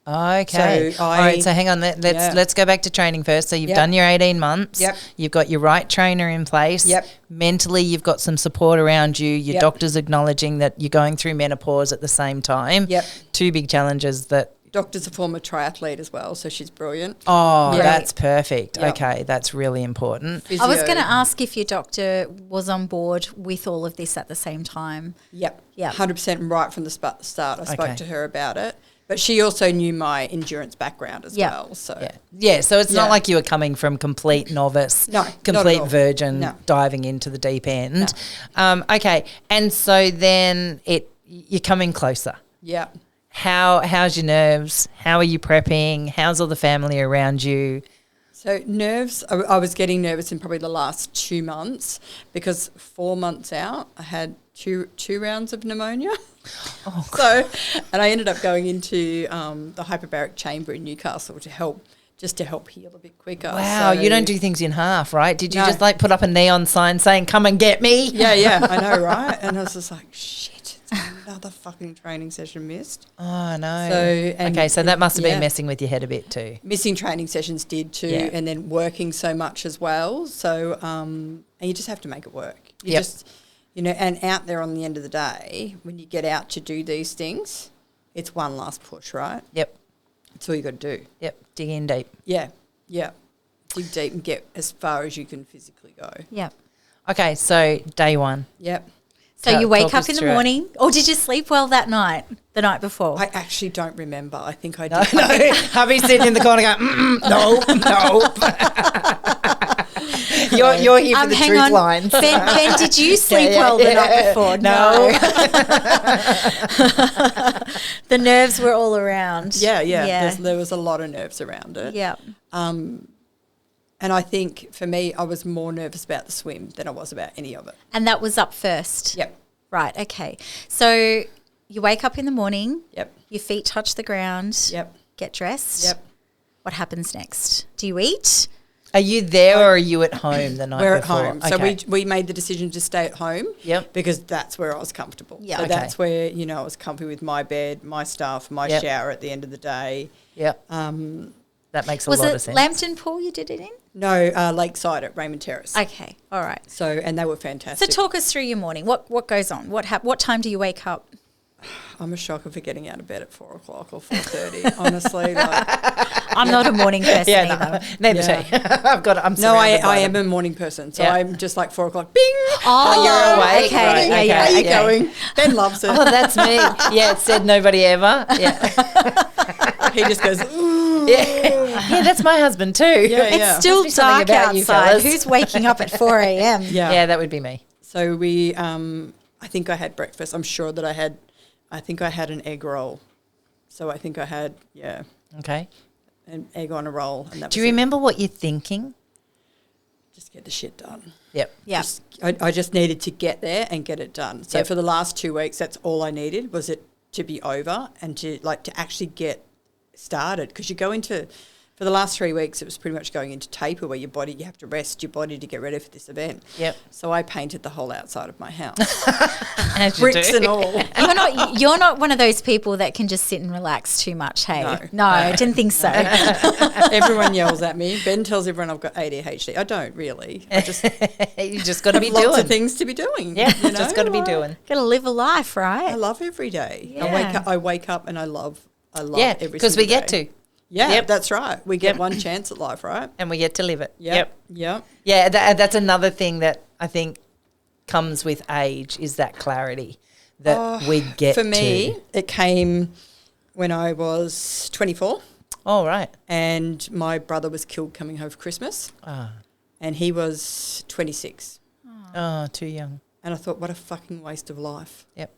Okay. So all right. So hang on. Let's go back to training first. So you've done your 18 months. Yep. You've got your right trainer in place. Yep. Mentally, you've got some support around you. Your doctor's acknowledging that you're going through menopause at the same time. Yep. 2 big challenges that. Doctor's a former triathlete as well, so she's brilliant. Oh, Yeah. that's perfect. Yep. Okay, that's really important. I was Physio. going to ask if your doctor was on board with all of this at the same time. Yep. Yep. 100% right from the start. I spoke Okay. to her about it. But she also knew my endurance background as well. So so it's not like you were coming from complete novice, complete virgin, diving into the deep end. No. Okay, and so then you're coming closer. Yeah. How's your nerves? How are you prepping? How's all the family around you? So nerves, I was getting nervous in probably the last 2 months because 4 months out I had two rounds of pneumonia. Oh, so, and I ended up going into the hyperbaric chamber in Newcastle to help heal a bit quicker. Wow, you don't do things in half, right? Did you just like put up a neon sign saying, come and get me? Yeah, I know, right? And I was just like, shit, it's another fucking training session missed. Oh, no. So that must have been messing with your head a bit too. Missing training sessions did too, and then working so much as well. So, and you just have to make it work. You just, and out there on the end of the day, when you get out to do these things, it's one last push, right? Yep. That's all you got to do. Yep. Dig in deep. Yeah. Dig deep and get as far as you can physically go. Yep. Okay, so day one. Yep. So you wake up in the morning, or did you sleep well the night before? I actually don't remember. I think I did. No. Hubby's sitting in the corner going, no. You're here for the truth lines. Ben, did you sleep well the night before? No. The nerves were all around. Yeah. There was a lot of nerves around it. Yeah. And I think for me, I was more nervous about the swim than I was about any of it. And that was up first? Yep. Right, okay. So you wake up in the morning. Yep. Your feet touch the ground. Yep. Get dressed. Yep. What happens next? Do you eat? Are you there or are you at home the night before? We're at home. Okay. So we made the decision to stay at home because that's where I was comfortable. Yeah. So that's where, I was comfy with my bed, my stuff, my shower at the end of the day. Yep. That makes a lot of sense. Was it Lambton Pool you did it in? No, Lakeside at Raymond Terrace. Okay, all right. So, and they were fantastic. So talk us through your morning. What goes on? What time do you wake up? I'm a shocker for getting out of bed at 4 o'clock or 4:30. Honestly, I'm not a morning person either. Neither say. I am a morning person, so I'm just like 4 o'clock. Bing. Oh, you're awake. Okay. Right, Where are you going? Ben loves it. Oh, that's me. Yeah, it said nobody ever. Yeah. He just goes. Ooh. Yeah, that's my husband too. It's still dark outside. Who's waking up at 4 a.m.? Yeah, that would be me. So we, I think I had breakfast. I'm sure that I had an egg roll. So I think I had, Okay. an egg on a roll. And that Do you remember what you're thinking? Just get the shit done. Yep. Yeah. I just needed to get there and get it done. So for the last 2 weeks, that's all I needed was it to be over and to actually get started. Because you go into, for the last 3 weeks, it was pretty much going into taper where you have to rest your body to get ready for this event. Yep. So I painted the whole outside of my house. As you Bricks do. and all. You're not one of those people that can just sit and relax too much, hey? No, I didn't think so. Everyone yells at me. Ben tells everyone I've got ADHD. I don't really. I just you just got to be lots doing of things to be doing. Yeah, just got to be doing. Got to live a life, right? I love every day. Yeah. I wake up and I love every single day. because we get to. Yeah, that's right. We get one chance at life, right? And we get to live it. Yep. Yeah, that's another thing that I think comes with age is that clarity that we get to. For me, it came when I was 24. Oh, right. And my brother was killed coming home for Christmas. And he was 26. Oh, too young. And I thought, what a fucking waste of life. Yep.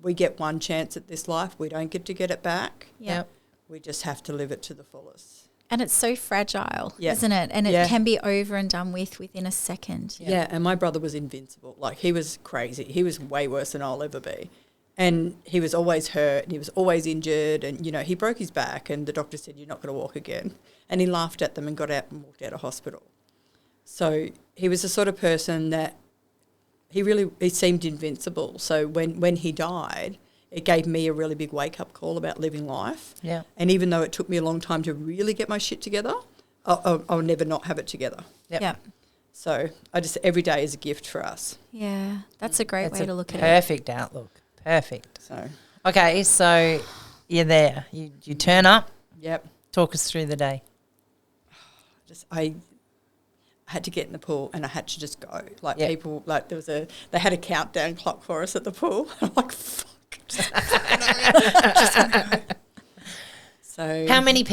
We get one chance at this life. We don't get to get it back. Yep. We just have to live it to the fullest. And it's so fragile, isn't it? And it can be over and done within a second. Yeah, and my brother was invincible. Like, he was crazy. He was way worse than I'll ever be. And he was always hurt and he was always injured. And, he broke his back and the doctor said, you're not going to walk again. And he laughed at them and got out and walked out of hospital. So he was the sort of person that he seemed invincible. So when he died, it gave me a really big wake-up call about living life. Yeah. And even though it took me a long time to really get my shit together, I'll never not have it together. Yep. So every day is a gift for us. Yeah, that's a great way to look at it. Perfect outlook. Perfect. So okay, so you're there. You turn up. Yep. Talk us through the day. I had to get in the pool and I had to just go. People, they had a countdown clock for us at the pool. I'm like, fuck, laps. So How many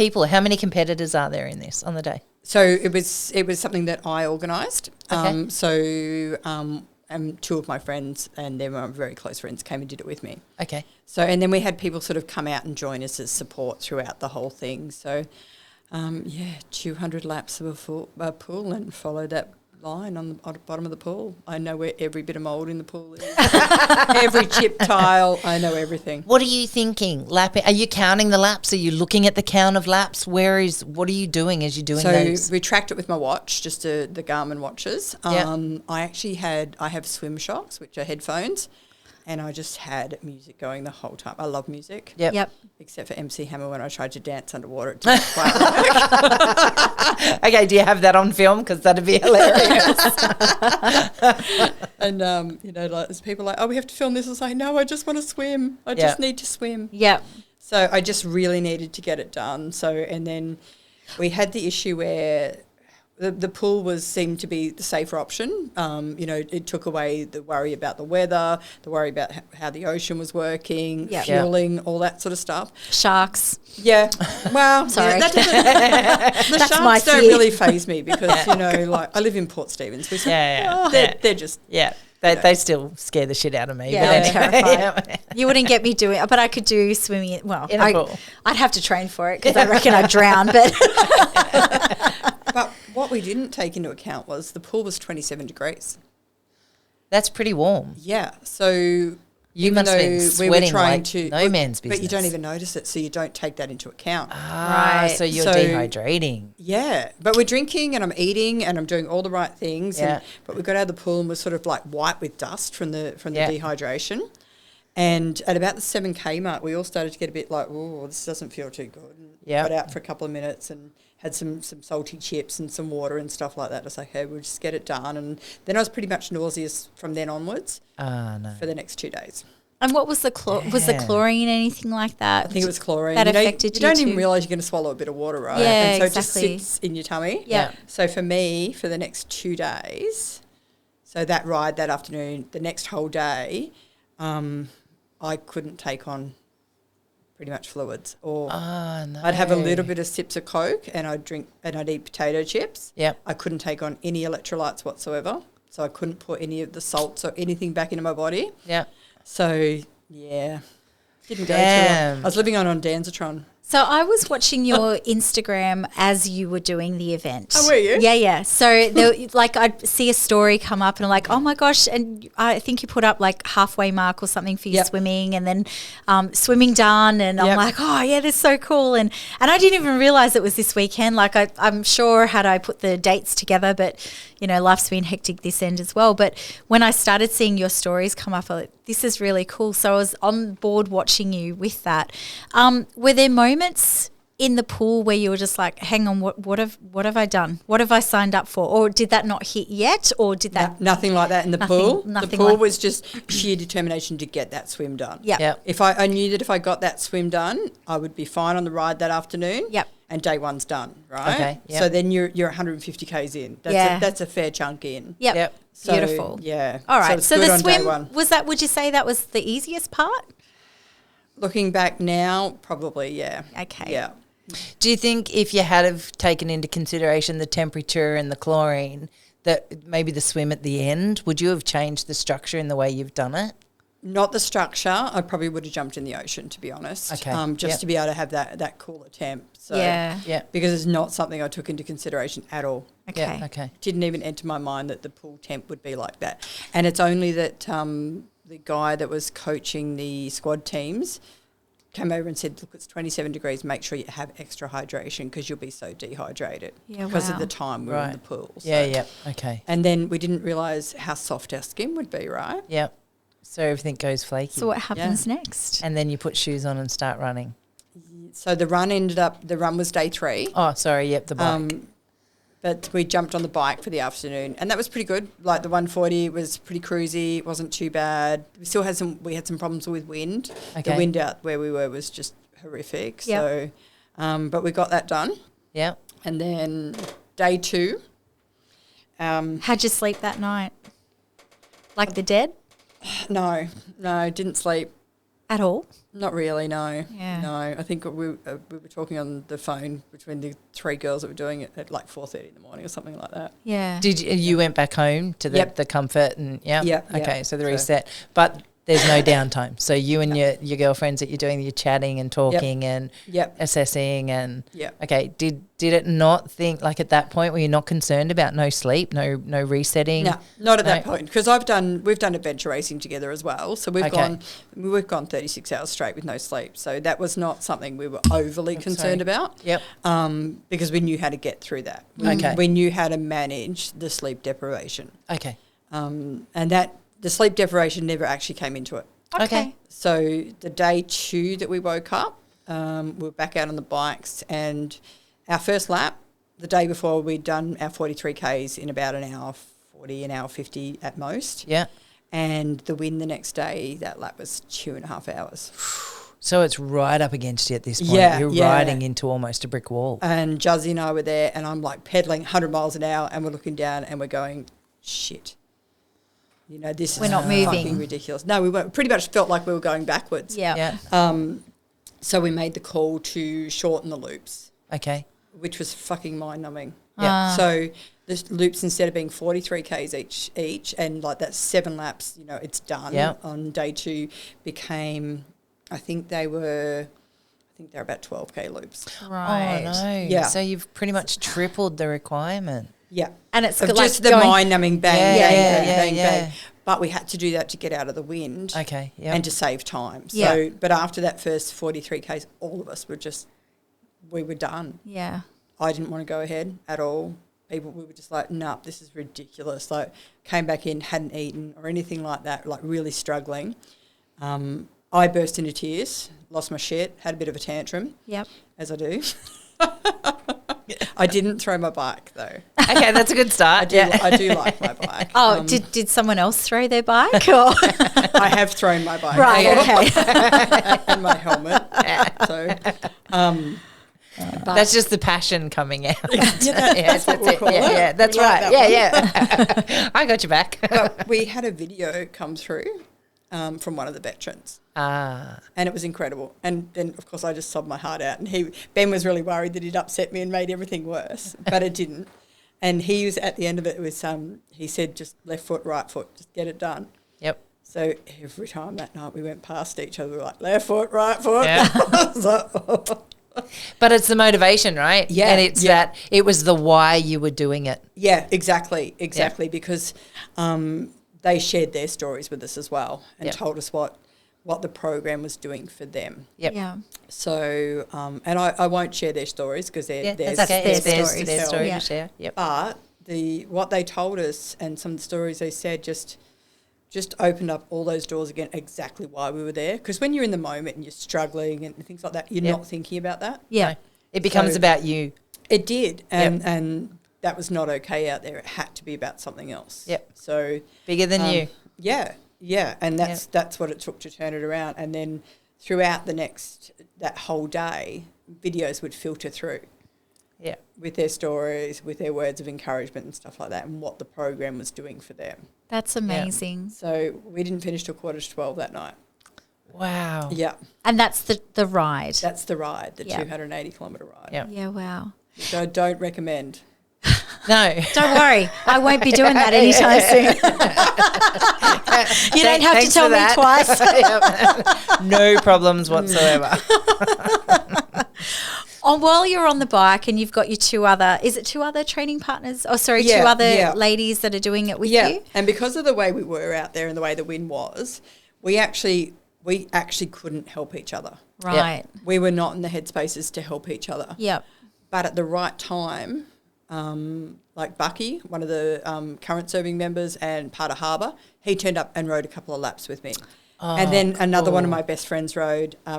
competitors are there in this on the day? So it was something that I organised. Okay. And two of my friends, and they were very close friends, came and did it with me. Okay. So, and then we had people sort of come out and join us as support throughout the whole thing. So, 200 laps of a pool and follow that line on the bottom of the pool. I know where every bit of mould in the pool is. Every chip tile, I know everything. What are you thinking? Lapping? Are you counting the laps? Are you looking at the count of laps? What are you doing as you're doing those? So we tracked it with my watch, just the Garmin watches. I have swim shocks, which are headphones, and I just had music going the whole time. I love music. Yep. Except for MC Hammer when I tried to dance underwater. It didn't quite work. Okay, do you have that on film? Because that'd be hilarious. And, there's people like, oh, we have to film this. I was like, no, I just want to swim. I just need to swim. Yep. So I just really needed to get it done. So, and then we had the issue where the pool seemed to be the safer option. It took away the worry about the weather, the worry about how the ocean was working, fueling, all that sort of stuff. Sharks. Yeah. Well, sorry. The sharks don't really faze me because, I live in Port Stephens. They're just... Yeah. They still scare the shit out of me. Yeah, they're terrified. You wouldn't get me doing it, but I could do swimming. In a pool. I'd have to train for it because I reckon I'd drown. But what we didn't take into account was the pool was 27 degrees. That's pretty warm. Yeah. So you must have been sweating no man's business. But you don't even notice it, so you don't take that into account. Right. So you're dehydrating. Yeah. But we're drinking and I'm eating and I'm doing all the right things. Yeah. But we got out of the pool and was sort of like white with dust from the dehydration. And at about the 7K mark, we all started to get a bit like, oh, this doesn't feel too good. Yeah. Got out for a couple of minutes and had some salty chips and some water and stuff like that. I was like, hey, we'll just get it done. And then I was pretty much nauseous from then onwards for the next 2 days. And what was was the chlorine anything like that? I think it was chlorine. That affected you. You don't even realise you're going to swallow a bit of water, right? Yeah, and so exactly. it just sits in your tummy. Yeah. So for me, for the next 2 days, so that ride that afternoon, the next whole day, I couldn't take on pretty much fluids. Or I'd have a little bit of sips of Coke and I'd drink and I'd eat potato chips. Yep. I couldn't take on any electrolytes whatsoever. So I couldn't put any of the salts or anything back into my body. Yeah. So, yeah. Didn't go too well. I was living on Danzatron. So I was watching your Instagram as you were doing the event. Oh, were you? Yeah. So I'd see a story come up and I'm like, oh my gosh. And I think you put up like halfway mark or something for your swimming and then swimming done. And I'm like, oh yeah, that's so cool. And I didn't even realize it was this weekend. Like I'm sure had I put the dates together, but life's been hectic this end as well. But when I started seeing your stories come up, I was like, this is really cool. So I was on board watching you with that. Were there moments in the pool where you were just like, hang on, what have I done? What have I signed up for? Or did that not hit yet? Or did that nothing like that in the pool? Nothing the pool was just sheer determination to get that swim done. Yeah. If I knew that if I got that swim done, I would be fine on the ride that afternoon. Yep. And day one's done, right? Okay. Yep. So then you're 150 k's in. That's a fair chunk in. Yep. So, beautiful. Yeah. All right. So the swim would you say that was the easiest part? Looking back now, probably, yeah. Okay. Yeah. Do you think if you had have taken into consideration the temperature and the chlorine, that maybe the swim at the end, would you have changed the structure in the way you've done it? Not the structure. I probably would have jumped in the ocean, to be honest. Okay. Just to be able to have that cooler temp. So, yeah. Because it's not something I took into consideration at all. Okay. Yeah, okay. Didn't even enter my mind that the pool temp would be like that. And it's only that the guy that was coaching the squad teams came over and said, look, it's 27 degrees, make sure you have extra hydration because you'll be so dehydrated because of the time we're in the pool. So. Yeah, okay. And then we didn't realise how soft our skin would be, right? Yeah. So everything goes flaky. So what happens next? And then you put shoes on and start running. So the run was day 3. Oh, sorry, the bike. But we jumped on the bike for the afternoon and that was pretty good. Like the 140 was pretty cruisy, it wasn't too bad. We had some problems with wind. Okay. The wind out where we were was just horrific. Yep. So, but we got that done. Yeah. And then day 2. How'd you sleep that night? Like the dead? No, didn't sleep. at all? Not really, no. Yeah. No, I think we were talking on the phone between the 3 girls that were doing it at like 4:30 in the morning or something like that. Yeah. Did you went back home to the comfort and okay, so the reset, but there's no downtime. So you and your girlfriends that you're doing, you're chatting and talking and assessing and okay. Did it not think like at that point were you not concerned about no sleep, no resetting? No, not at that point because we've done adventure racing together as well. So we've gone 36 hours straight with no sleep. So that was not something we were overly concerned about. Yep. Because we knew how to get through that. Okay. We knew how to manage the sleep deprivation. Okay. And that. The sleep deprivation never actually came into it. Okay. So the day 2 that we woke up, we were back out on the bikes and our first lap, the day before we'd done our 43 Ks in about an hour 40, an hour 50 at most. Yeah. And the win the next day, that lap was 2.5 hours. So it's right up against you at this point. Yeah, You're riding into almost a brick wall. And Juzzy and I were there and I'm like pedaling 100 miles an hour and we're looking down and we're going, shit. You know, this is not moving. Fucking ridiculous. No, we pretty much felt like we were going backwards. Yeah. So we made the call to shorten the loops. Okay. Which was fucking mind-numbing. Yeah. So the loops, instead of being 43 Ks each and like that's 7 laps, you know, it's done. Yeah. On day 2 became, I think they were about 12 K loops. Right. Oh, no. Yeah. So you've pretty much tripled the requirement. Yeah. And it's of like just the going- mind-numbing bang. Yeah. But we had to do that to get out of the wind. Okay. Yeah. And to save time. So, Yeah. but after that first 43 Ks, all of us we were done. Yeah. I didn't want to go ahead at all. We were just like, nah, this is ridiculous. Like, came back in, hadn't eaten or anything like that, like really struggling. I burst into tears, lost my shit, had a bit of a tantrum. Yep. As I do. I didn't throw my bike though. Okay, that's a good start. I do like my bike. Oh, did someone else throw their bike? Or? I have thrown my bike. Right, okay. And my helmet. So, that's just the passion coming out. That's what we'll call it. Yeah, that's We like right. that Yeah. I got your back. But we had a video come through from one of the veterans. Ah. And it was incredible. And then, of course, I just sobbed my heart out. And Ben was really worried that he'd upset me and made everything worse, but it didn't. And he was at the end of it was he said just left foot, right foot, just get it done. Yep. So every time that night we went past each other, we were like left foot, right foot. Yeah. But it's the motivation, right? Yeah. And it's that it was the why you were doing it. Yeah, exactly, because they shared their stories with us as well and told us what the program was doing for them. Yep. Yeah. So, and I won't share their stories because they're That's okay. their It's their stories. story Yeah. to share. Yep. But what they told us and some of the stories they said just opened up all those doors again, exactly why we were there. Because when you're in the moment and you're struggling and things like that, you're not thinking about that. Yeah. No. It becomes about you. It did. And that was not okay out there. It had to be about something else. Yep. So Bigger than you. Yeah. Yeah. And that's what it took to turn it around. And then throughout that whole day, videos would filter through. Yeah. With their stories, with their words of encouragement and stuff like that, and what the program was doing for them. That's amazing. So we didn't finish till 11:45 that night. Wow. Yeah. And that's the ride. That's the ride, the Yeah. 280-kilometre ride. Yeah. Yeah, wow. Which I don't recommend. No. Don't worry, I won't be doing that anytime soon. You don't have to Thanks tell for me that. twice. Yep. No problems whatsoever. While you're on the bike and you've got your two other training partners? Oh, sorry, Yeah, two other yeah. ladies that are doing it with Yeah. you? And because of the way we were out there and the way the wind was, we actually couldn't help each other. Right. We were not in the headspaces to help each other. Yep. But at the right time, like Bucky, one of the current serving members, and Part of Harbour, he turned up and rode a couple of laps with me. And then another one of my best friends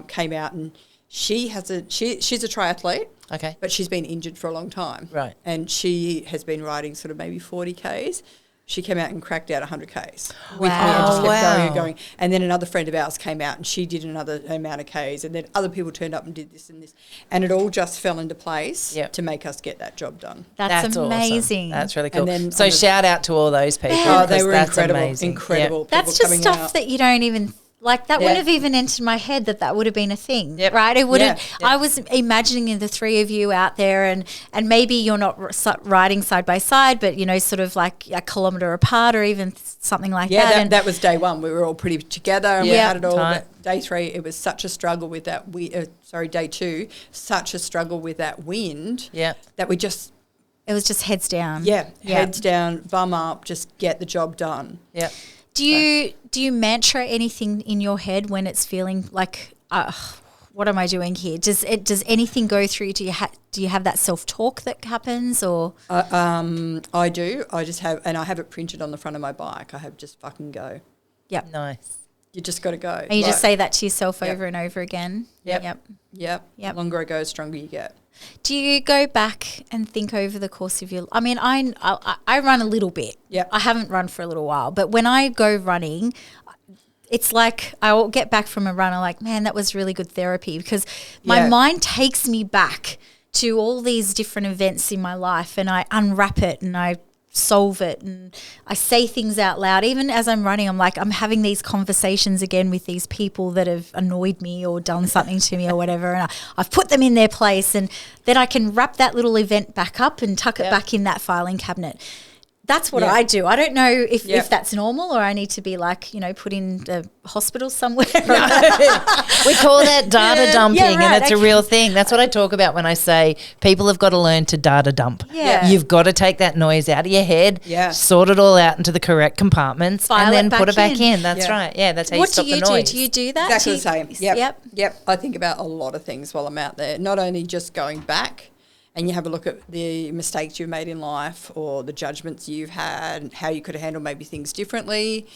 came out, and she's a triathlete. Okay. But she's been injured for a long time. Right. And she has been riding sort of maybe 40 Ks. She came out and cracked out 100 Ks with me and just kept going and going. And then another friend of ours came out and she did another amount of Ks. And then other people turned up and did this and this. And it all just fell into place to make us get that job done. That's amazing. Awesome. That's really cool. And then so shout out to all those people. Oh, they were that's incredible. amazing. Incredible. Yep. That's People just coming stuff out. that you don't even Like that wouldn't have even entered my head that would have been a thing, Yep. right? It wouldn't. Yeah. I was imagining the three of you out there, and maybe you're not riding side by side, but sort of like a kilometre apart, or even something like that. Yeah, that was day one. We were all pretty together, and we had it all. Tight. But day 3, it was such a struggle with that. Day 2, such a struggle with that wind. Yeah. That we just. It was just heads down. Heads down, bum up, just get the job done. Yeah. Do you mantra anything in your head when it's feeling like, what am I doing here? Does anything go through? Do you have that self-talk that happens, or? I do. I just have, and I have it printed on the front of my bike. I have just fucking go. Yep. Nice. You just got to go. And you just say that to yourself over and over again. Yep. Yep. The longer I go, the stronger you get. Do you go back and think over the course of your? I mean, I run a little bit. Yep. I haven't run for a little while, but when I go running, it's like I'll get back from a run. I'm like, man, that was really good therapy, because my mind takes me back to all these different events in my life, and I unwrap it and I solve it, and I say things out loud. Even as I'm running, I'm like, I'm having these conversations again with these people that have annoyed me or done something to me or whatever, and I've put them in their place, and then I can wrap that little event back up and tuck it back in that filing cabinet. That's what I do. I don't know if that's normal, or I need to be like, put in the hospital somewhere. We call that data dumping, and it's a real thing. That's what I talk about when I say people have got to learn to data dump. Yeah. You've got to take that noise out of your head, sort it all out into the correct compartments, File and then it put it back back in. in. That's right. Yeah, that's how What you stop do you the do? noise. Do you do that? Exactly the same. Yep. I think about a lot of things while I'm out there. Not only just going back, and you have a look at the mistakes you've made in life, or the judgments you've had, and how you could have handled maybe things differently.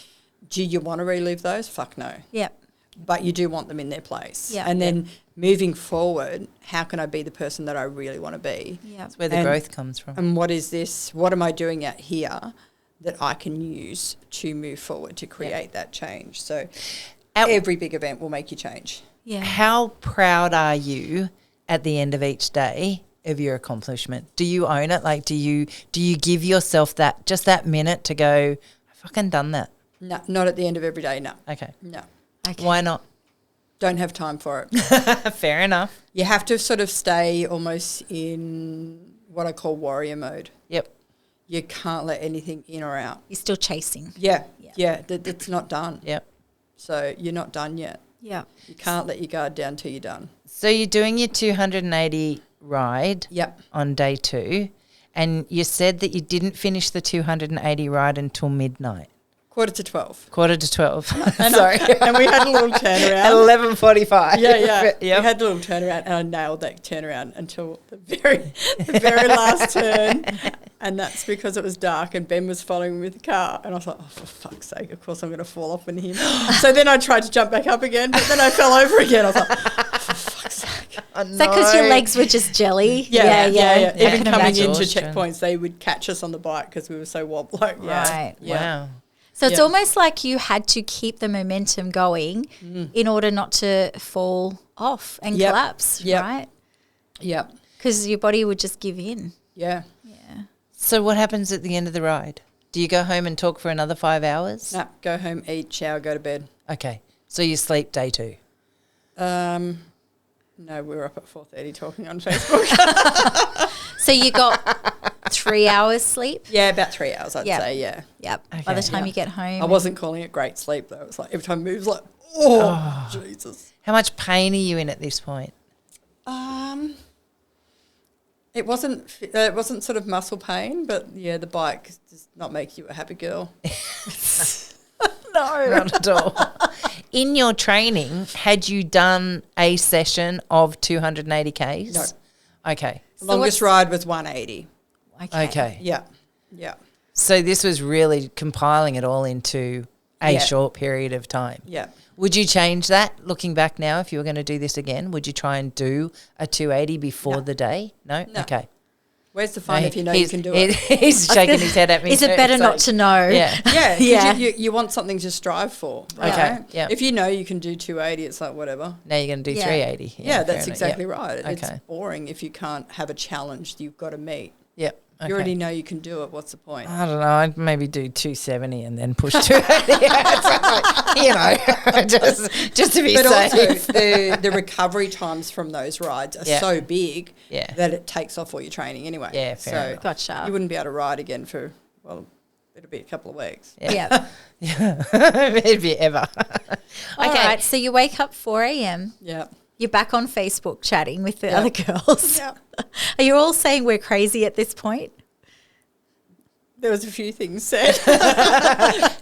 Do you want to relive those? Fuck no. Yep. But you do want them in their place. Yeah. And then moving forward, how can I be the person that I really want to be? Yeah. That's where the growth comes from. And what is this? What am I doing out here that I can use to move forward to create that change? So every big event will make you change. Yeah. How proud are you at the end of each day of your accomplishment? Do you own it? Like, do you give yourself that minute to go, I fucking done that? No, not at the end of every day, no. Okay. No. Okay. Why not? Don't have time for it. Fair enough. You have to sort of stay almost in what I call warrior mode. Yep. You can't let anything in or out. You're still chasing. Yeah. It's not done. Yep. So you're not done yet. Yeah. You can't let your guard down till you're done. So you're doing your 280 ride on day 2, and you said that you didn't finish the 280 ride until midnight. Quarter to 12. Sorry. And we had a little turnaround. At 11:45. Yeah. Yep. We had a little turnaround, and I nailed that turnaround until the very last turn. And that's because it was dark and Ben was following me with the car. And I was like, oh, for fuck's sake, of course I'm going to fall off in him. So then I tried to jump back up again, but then I fell over again. I was like, for fuck's sake. Is that because your legs were just jelly? Yeah. Even coming imagine. into checkpoints, they would catch us on the bike because we were so wobbly. Right. Yeah. Wow. So it's almost like you had to keep the momentum going in order not to fall off and collapse, right? Yep. Because your body would just give in. Yeah. So what happens at the end of the ride? Do you go home and talk for another 5 hours? No, go home, eat, shower, go to bed. Okay. So you sleep day 2? No, we were up at 4:30 talking on Facebook. So you got 3 hours sleep? Yeah, about 3 hours, I'd say, yeah. Yep. Okay. By the time you get home. I wasn't calling it great sleep, though. It was like every time I moved, like, oh, Jesus. How much pain are you in at this point? It wasn't sort of muscle pain, but, yeah, the bike does not make you a happy girl. No. Not at all. In your training, had you done a session of 280 Ks? No. Okay. Longest ride was 180. Okay. Yeah. So this was really compiling it all into a short period of time. Yeah. Would you change that looking back now if you were going to do this again? Would you try and do a 280 before the day? No? Okay. Where's the fun if you know you can do it? He's shaking his head at me. Is it better not to know? Yeah. Yeah. You want something to strive for. Okay. Right? Yeah. If you know you can do 280, it's like whatever. Now you're going to do 380. Yeah, that's fair exactly enough. right. Okay. It's boring if you can't have a challenge you've got to meet. Yep. You already know you can do it. What's the point? I don't know. I'd maybe do 270 and then push 280. Just to be but safe. also the recovery times from those rides are so big that it takes off all your training anyway. Yeah, fair enough. Gotcha. You wouldn't be able to ride again for, it'll be a couple of weeks. Yeah. It'd be ever. All right. So you wake up 4 a.m. Yeah. You're back on Facebook chatting with the other girls. Yeah. Are you all saying we're crazy at this point? There was a few things said.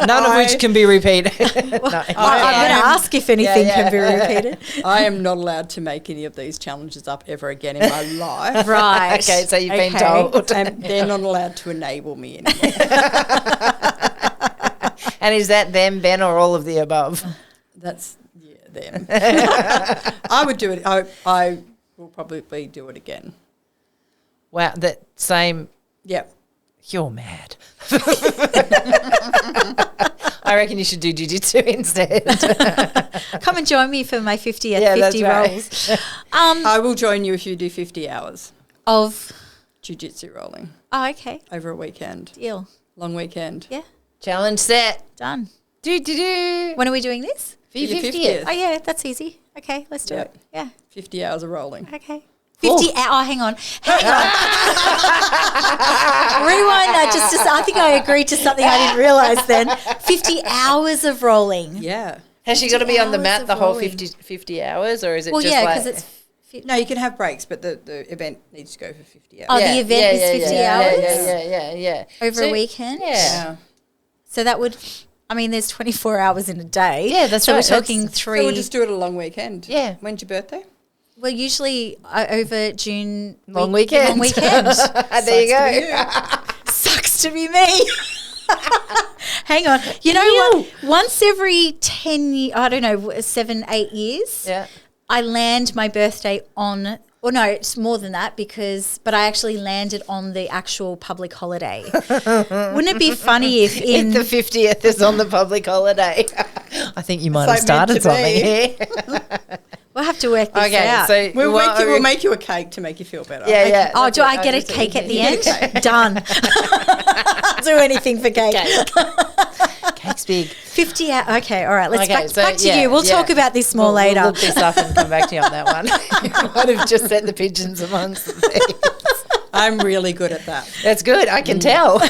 None of which can be repeated. I'm going to ask if anything can be repeated. I am not allowed to make any of these challenges up ever again in my life. Right. Okay, so you've been told. And they're not allowed to enable me anymore. And is that them, Ben, or all of the above? That's them. I would do it. I will probably do it again. Wow, that same. Yep. You're mad. I reckon you should do jiu-jitsu instead. Come and join me for my 50 that's right. rolls. I will join you if you do 50 hours Of jiu-jitsu rolling Oh, okay. over a weekend. Deal. Long weekend. Yeah. Challenge set. Done. Do. When are we doing this? For your 50th. Oh, yeah, that's easy. Okay, let's do it. Yeah. 50 hours of rolling. Okay. 50 hang on. Rewind that just I think I agreed to something I didn't realise then. 50 hours of rolling. Yeah. Has she got to be on the hours mat of the whole rolling. 50 hours, or is it Well, just yeah, like... because it's... No, you can have breaks, but the event needs to go for 50 hours. Oh, the event is 50 hours? Yeah. Over a weekend? Yeah. So that would... I mean, there's 24 hours in a day. Yeah, that's so right. So we're talking So three... we'll just do it a long weekend. Yeah. When's your birthday? Well, usually over June... Long weekend. Long weekend. There you go. Sucks to be me. Hang on. You know what? Once every 10 years, I don't know, 7, 8 years, Yeah. I land my birthday on... Well, no, it's more than that but I actually landed on the actual public holiday. Wouldn't it be funny if in... If the 50th is on the public holiday. I think you might have started something here. We'll have to work this out. So We'll make you a cake to make you feel better. Yeah. Oh, do I get a cake at the end? Done. I'll do anything for cake. Cake's big. 50 hours. Okay, all right. Let's back to yeah, you. We'll talk about this more later. We'll look this up and come back to you on that one. You might have just set the pigeons amongst the things. I'm really good at that. That's good. I can tell.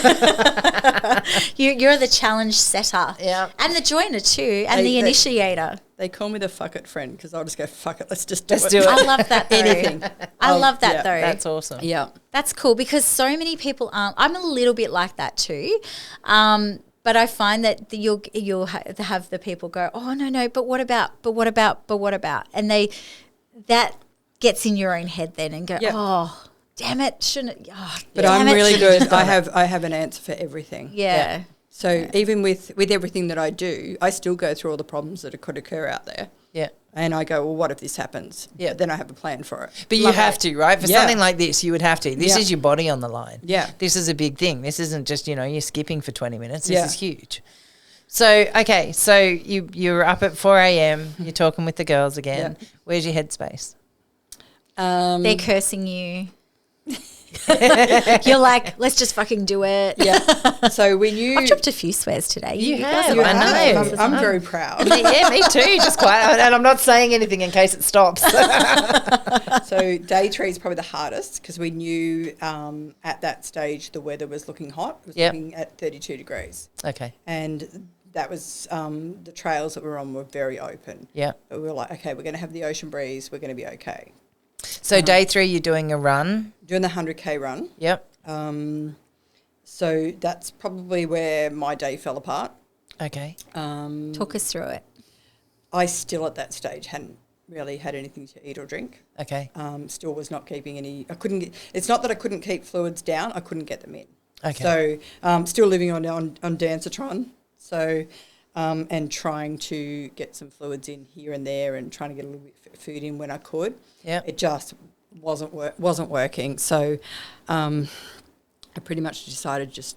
You're the challenge setter. Yeah. And the joiner too, and the initiator. They call me the fuck it friend because I'll just go, fuck it, let's just do it. I love that though. Anything. I love that though. That's awesome. Yeah. That's cool because so many people aren't. I'm a little bit like that too. But I find that you'll have the people go, oh, no, but what about, and that gets in your own head then and go, oh, damn it, shouldn't. Oh, but I'm really good. I have an answer for everything. Yeah. So even with everything that I do, I still go through all the problems that could occur out there. Yeah. And I go, well, what if this happens? Yeah. Then I have a plan for it. But you have to, right? For something like this, you would have to. This Yeah. is your body on the line. Yeah. This is a big thing. This isn't just, you're skipping for 20 minutes. This Yeah. is huge. So, okay, so you're up at 4 a.m. You're talking with the girls again. Yeah. Where's your headspace? They're cursing you. You're like, let's just fucking do it. Yeah. So when you... I've dropped a few swears today. You guys have. are I know. I'm very proud. Yeah, me too. Just quiet. And I'm not saying anything in case it stops. So day 3 is probably the hardest because we knew at that stage the weather was looking hot. It was looking at 32 degrees. Okay. And that was the trails that we were on were very open. Yeah. But we were like, okay, we're going to have the ocean breeze. We're going to be okay. So day 3, you're doing a run. Doing the 100K run. Yep. So that's probably where my day fell apart. Okay. Talk us through it. I still at that stage hadn't really had anything to eat or drink. Okay. Still was not keeping any. I couldn't get. It's not that I couldn't keep fluids down. I couldn't get them in. Okay. So still living on Dancitron. So and trying to get some fluids in here and there, and trying to get a little bit of food in when I could. Yeah. It just wasn't working. So I pretty much decided just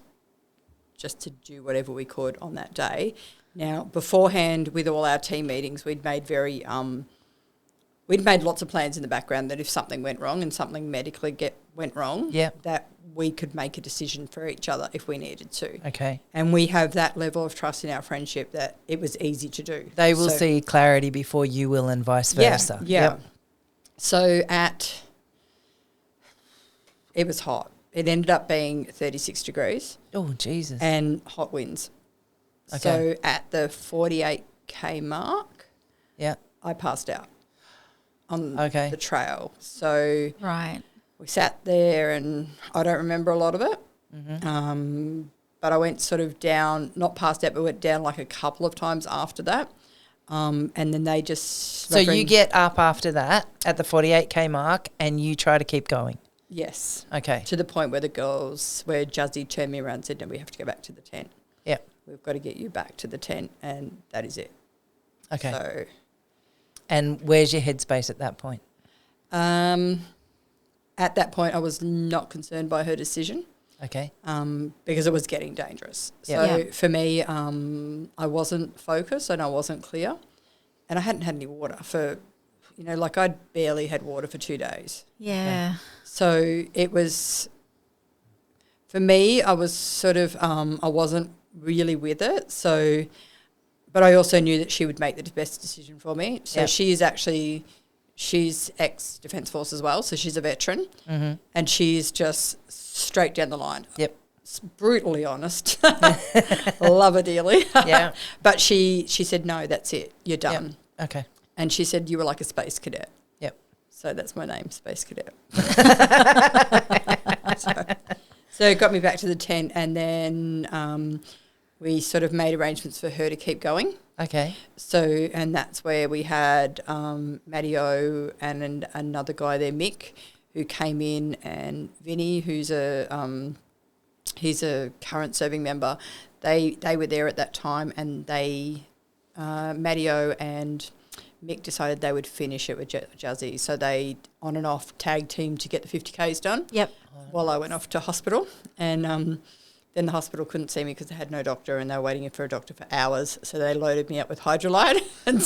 to do whatever we could on that day. Now, beforehand, with all our team meetings, we'd made lots of plans in the background that if something went wrong and something medically went wrong, Yep. that we could make a decision for each other if we needed to. Okay. And we have that level of trust in our friendship that it was easy to do. They will see clarity before you will, and vice versa. Yeah. Yep. So it was hot. It ended up being 36 degrees. Oh, Jesus. And hot winds. Okay. So at the 48K mark, Yeah. I passed out on Okay. the trail. So Right. we sat there, and I don't remember a lot of it. But I went sort of down, not passed out, but went down like a couple of times after that. And then they just... So you get up after that at the 48K mark and you try to keep going. Yes. Okay. To the point where where Juzzy turned me around and said, no, we have to go back to the tent. Yep. We've got to get you back to the tent, and that is it. Okay. So... And where's your headspace at that point? At that point, I was not concerned by her decision. Okay. Because it was getting dangerous. Yeah. So Yeah. for me, I wasn't focused and I wasn't clear, and I hadn't had any water for, like I'd barely had water for 2 days. Yeah. So it was, for me, I was sort of, I wasn't really with it. So, but I also knew that she would make the best decision for me. So Yep. she's ex-Defence Force as well, so she's a veteran, and she's just straight down the line. Yep. It's brutally honest. Love her dearly. Yeah. But she said, no, that's it. You're done. Yep. Okay. And she said, you were like a space cadet. Yep. So that's my name, Space Cadet. So it got me back to the tent, and then we sort of made arrangements for her to keep going. Okay. So, and that's where we had Matty O and another guy there, Mick, who came in, and Vinny, who's he's a current serving member. They were there at that time, and Matty O and Mick decided they would finish it with Juzzy. So they on and off tag team to get the 50Ks done. Yep. While I went off to hospital, and then the hospital couldn't see me because they had no doctor, and they were waiting for a doctor for hours. So they loaded me up with hydrolyte, and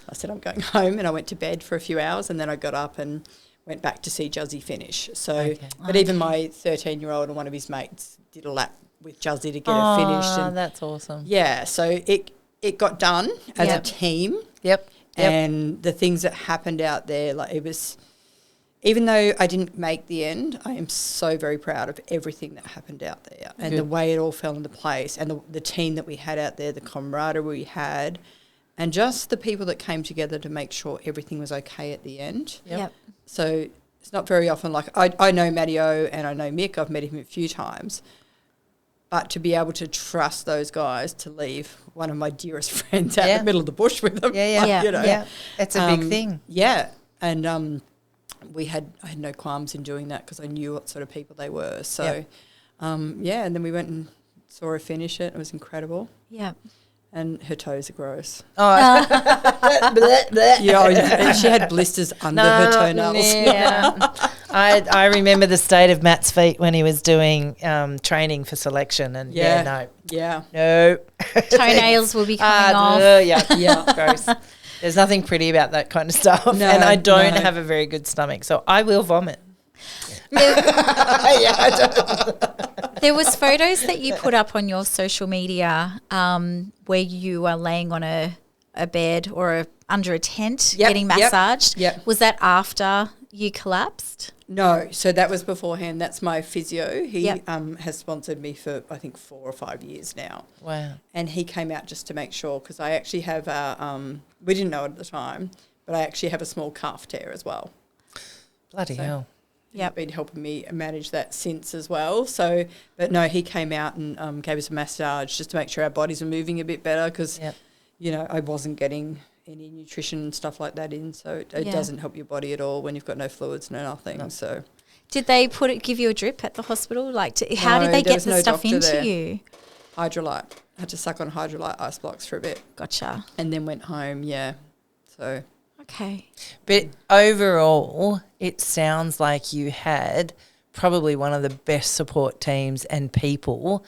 I said, I'm going home, and I went to bed for a few hours, and then I got up and went back to see Juzzy finish. So, Okay. but even my 13-year-old and one of his mates did a lap with Juzzy to get her finished. Oh, And that's awesome. yeah, so it got done as a Yep. team. Yep. And the things that happened out there, like it was, even though I didn't make the end, I am so very proud of everything that happened out there and the way it all fell into place, and the team that we had out there, the camaraderie we had, and just the people that came together to make sure everything was okay at the end. Yep. So it's not very often, like I know Matty O and I know Mick, I've met him a few times, but to be able to trust those guys to leave one of my dearest friends out in the middle of the bush with them. Yeah. like, you know. Yeah. It's a big thing. Yeah. And I had no qualms in doing that because I knew what sort of people they were. So, and then we went and saw her finish it. It was incredible. Yep. And her toes are gross. Oh. Yeah, she had blisters under her toenails. Yeah. I remember the state of Matt's feet when he was doing training for selection, and Yeah. no. Toenails will be coming off. Yeah, gross. There's nothing pretty about that kind of stuff, and I don't have a very good stomach, so I will vomit. There was photos that you put up on your social media where you are laying on a bed or under a tent getting massaged. Yep. Was that after you collapsed? No, so that was beforehand. That's my physio. He Yep. has sponsored me for, I think, 4 or 5 years now. Wow. And he came out just to make sure, because I actually have we didn't know it at the time, but I actually have a small calf tear as well. Bloody hell. He's been helping me manage that since as well. So, but no, he came out and gave us a massage just to make sure our bodies were moving a bit better because, I wasn't getting any nutrition and stuff like that in. So it doesn't help your body at all when you've got no fluids, no nothing. No. So, did they give you a drip at the hospital? How did they get the stuff into you? Hydrolyte. I had to suck on hydrolyte ice blocks for a bit. Gotcha. And then went home, So. Okay. But overall, it sounds like you had probably one of the best support teams and people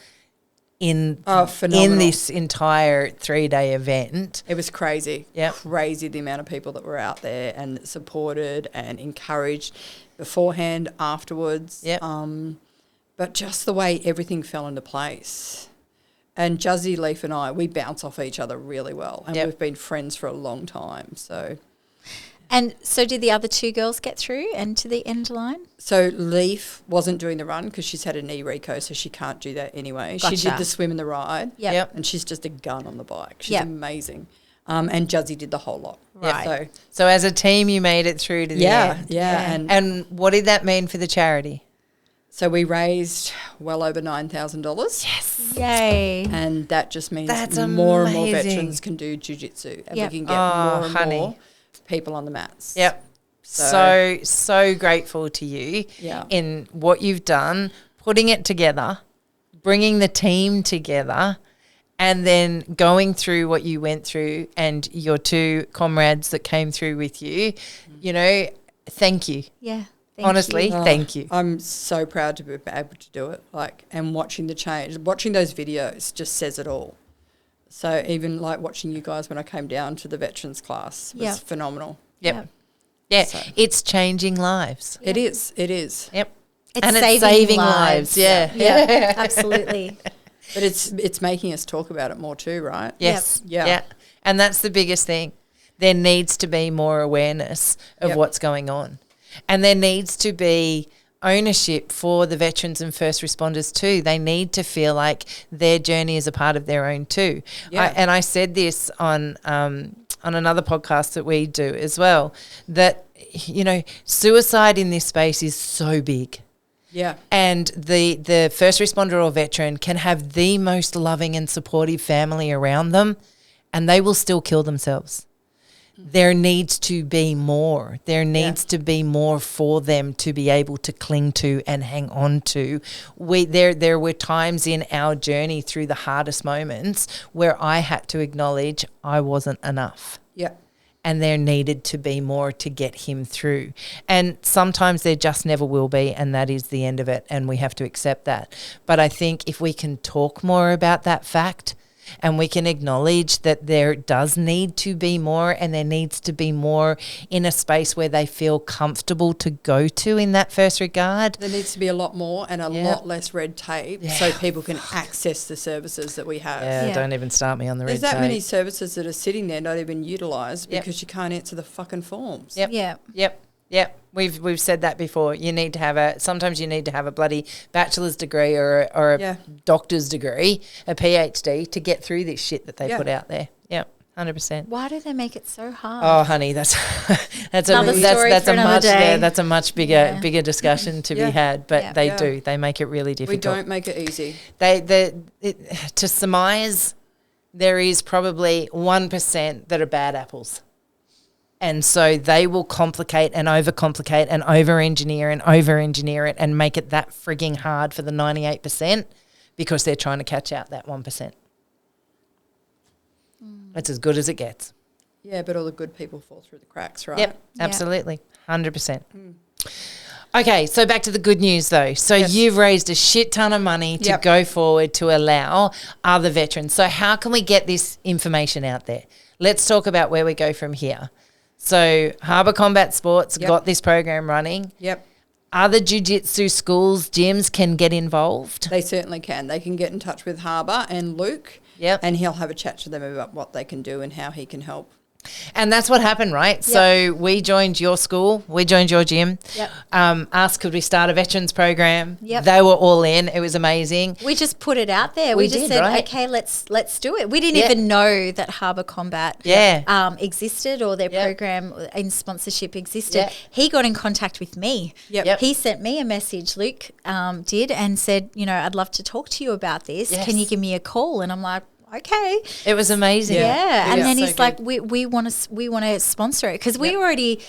in this entire 3-day event. It was crazy. Yep. Crazy the amount of people that were out there and supported and encouraged. beforehand, afterwards. Yep. But just the way everything fell into place. And Juzzy, Leaf and I, we bounce off each other really well. And Yep. we've been friends for a long time. So did the other two girls get through and to the end line? So Leaf wasn't doing the run because she's had a knee reco, so she can't do that anyway. Gotcha. She did the swim and the ride. Yep. And she's just a gun on the bike. She's Yep. amazing. And Juzzy did the whole lot. Right. So as a team, you made it through to the end. Yeah. And what did that mean for the charity? So we raised well over $9,000. Yes. Yay. And that just means That's more and more amazing. veterans can do jiu-jitsu. And Yep. we can get Oh, more and honey. more people on the mats. Yep. So grateful to you Yeah. in what you've done, putting it together, bringing the team together, and then going through what you went through and your two comrades that came through with you. You know, thank you. Yeah. Thank Honestly, you. thank you. I'm so proud to be able to do it. And watching the change, watching those videos just says it all. So even like watching you guys when I came down to the veterans class was Yep. phenomenal. Yep. Yeah, So- it's changing lives. It is. It is. Yep. It's and saving, it's saving lives. Yeah. Yeah, absolutely. But it's making us talk about it more too, right? Yes. Yep. Yeah. And that's the biggest thing. There needs to be more awareness of Yep. what's going on. And there needs to be ownership for the veterans and first responders too. They need to feel like their journey is a part of their own too. Yeah. I said this on another podcast that we do as well, that, you know, suicide in this space is so big. Yeah. And the first responder or veteran can have the most loving and supportive family around them, and they will still kill themselves. There needs to be more. There needs to be more for them to be able to cling to and hang on to. There were times in our journey through the hardest moments where I had to acknowledge I wasn't enough. Yeah. And there needed to be more to get him through. And sometimes there just never will be, and that is the end of it, and we have to accept that. But I think if we can talk more about that fact and we can acknowledge that there does need to be more, and there needs to be more in a space where they feel comfortable to go to in that first regard. There needs to be a lot more and a lot less red tape so people can access the services that we have. Yeah, don't even start me on the red There's that tape. many services that are sitting there not even utilised Yep. because you can't answer the fucking forms. Yep. Yeah. Yep. We've said that before. You need to have sometimes you need to have a bloody bachelor's degree or a doctor's degree, a PhD to get through this shit that they put out there. Yep. 100%. Why do they make it so hard? Oh, honey, that's Another story for another day. That's a much bigger discussion to be had. But they Yeah. do. They make it really We difficult. don't make it easy. To surmise, there is probably 1% that are bad apples. And so they will complicate and overcomplicate and over-engineer it and make it that frigging hard for the 98% because they're trying to catch out that 1%. It's as good as it gets. Yeah, but all the good people fall through the cracks, right? Yep, absolutely, 100%. Okay, so back to the good news though. So you've raised a shit ton of money to go forward to allow other veterans. So how can we get this information out there? Let's talk about where we go from here. So Harbour Combat Sports got this program running. Yep. Other jiu-jitsu schools, gyms can get involved. They certainly can. They can get in touch with Harbour and Luke. Yep. And he'll have a chat to them about what they can do and how he can help. And that's what happened, right? Yep. So we joined your school, we joined your gym. Yep. Asked could we start a veterans program. Yep. They were all in. It was amazing. We just put it out there. We We just did, said, right? okay, let's do it. We didn't even know that Harbour Combat existed or their program in sponsorship existed. Yep. He got in contact with me. Yep. He sent me a message, Luke did, and said, I'd love to talk to you about this. Yes. Can you give me a call? And I'm like, okay. It was amazing. Yeah. And then So he's like, we want to sponsor it because we already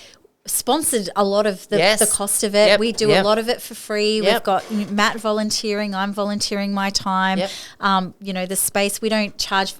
sponsored a lot of the cost of it. Yep. We do a lot of it for free. Yep. We've got Matt volunteering. I'm volunteering my time. Yep. The space, we don't charge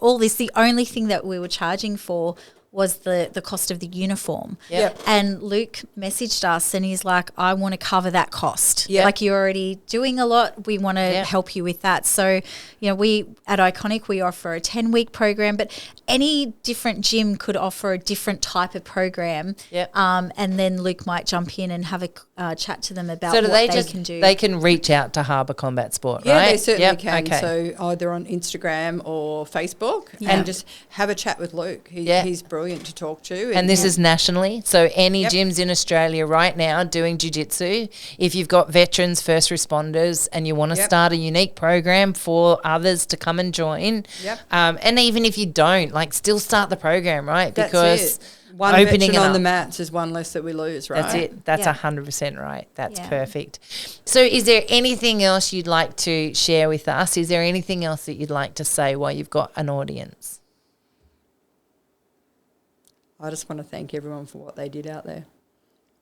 all this. The only thing that we were charging for was the cost of the uniform. Yep. And Luke messaged us and he's like, I want to cover that cost. Yep. Like, you're already doing a lot. We want to help you with that. So, you know, we at Iconic, we offer a 10-week program, but any different gym could offer a different type of program. Yep. And then Luke might jump in and have a chat to them about So what they can do. They can reach out to Harbour Combat Sport, Yeah, right? they certainly Yep. can. Okay. So either on Instagram or Facebook, Yeah. and just have a chat with Luke. He's brilliant to talk to. And this is nationally. So any Yep. gyms in Australia right now doing jiu-jitsu, if you've got veterans, first responders, and you want to Yep. start a unique program for others to come and join, Yep. and even if you don't, like, still start the program, right? That's Because it. One opening veteran it on up. the mats is one less that we lose, right? That's it. That's Yeah. 100% right. That's Yeah. perfect. So is there anything else you'd like to share with us? Is there anything else that you'd like to say while you've got an audience? I just want to thank everyone for what they did out there.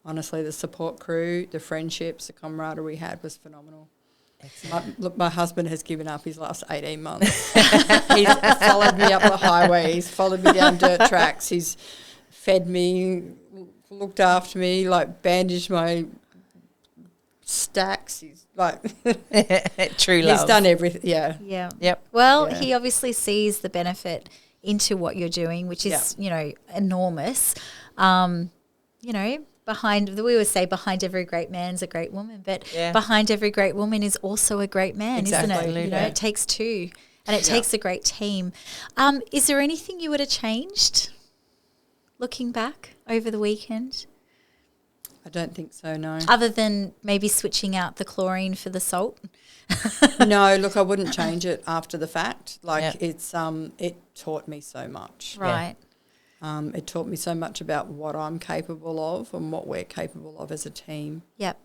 Honestly, the support crew, the friendships, the camaraderie we had was phenomenal. My husband has given up his last 18 months. He's followed me up the highway. He's followed me down dirt tracks. He's fed me, looked after me, like bandaged my stacks. He's like, True love. he's done everything. Yeah. Yeah. Yep. Well, Yeah. he obviously sees the benefit into what you're doing, which is, you know, enormous. You know, we always say behind every great man's a great woman, but behind every great woman is also a great man, isn't it? You know, it takes two, and it takes a great team. Is there anything you would have changed looking back over the weekend? I don't think so, no. Other than maybe switching out the chlorine for the salt? No, look, I wouldn't change it after the fact. Like, it's it taught me so much. Right. It taught me so much about what I'm capable of and what we're capable of as a team. Yep.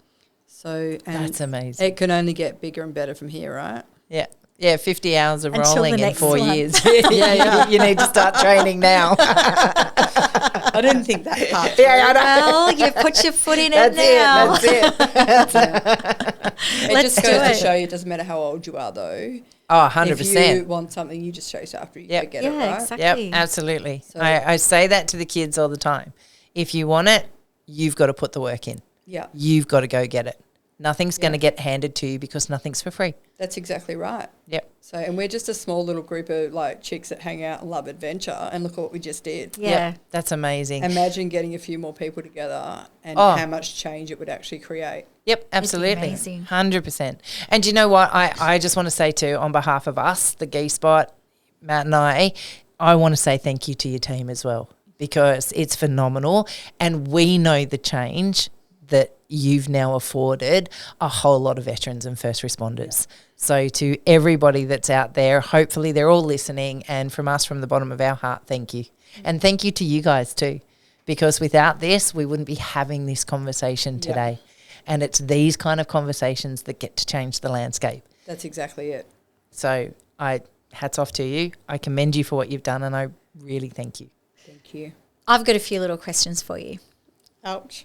So, and That's amazing. it can only get bigger and better from here, right? Yeah. Yeah, 50 hours of Until rolling the in next 4 one. years. You need to start training now. I didn't think that part. Yeah, I know. Well, you put your foot in That's it now. That's it. It Let's just do goes to it. show you it doesn't matter how old you are, though. Oh, If you 100%. want something, you just chase after it, you Yep. go get it, Yeah, right? exactly. Yep, absolutely. So- I say that to the kids all the time. If you want it, you've got to put the work in. Yeah, You've got to go get it. Nothing's going to get handed to you because nothing's for free. that's exactly right. Yep. So, and we're just a small little group of like chicks that hang out and love adventure, and look at what we just did. Yeah. Yep. That's amazing. Imagine getting a few more people together and Oh. how much change it would actually create. Yep, absolutely. amazing. 100%. And you know what? I just want to say too, on behalf of us, the Gee Spot, Matt and I want to say thank you to your team as well, because it's phenomenal. And we know the change that you've now afforded a whole lot of veterans and first responders. So to everybody that's out there, hopefully they're all listening, and from us, from the bottom of our heart, thank you. And thank you to you guys too, because without this, we wouldn't be having this conversation today. And it's these kind of conversations that get to change the landscape. That's exactly it. So hats off to you. I commend you for what you've done, and I really thank you. Thank you. I've got a few little questions for you. Ouch.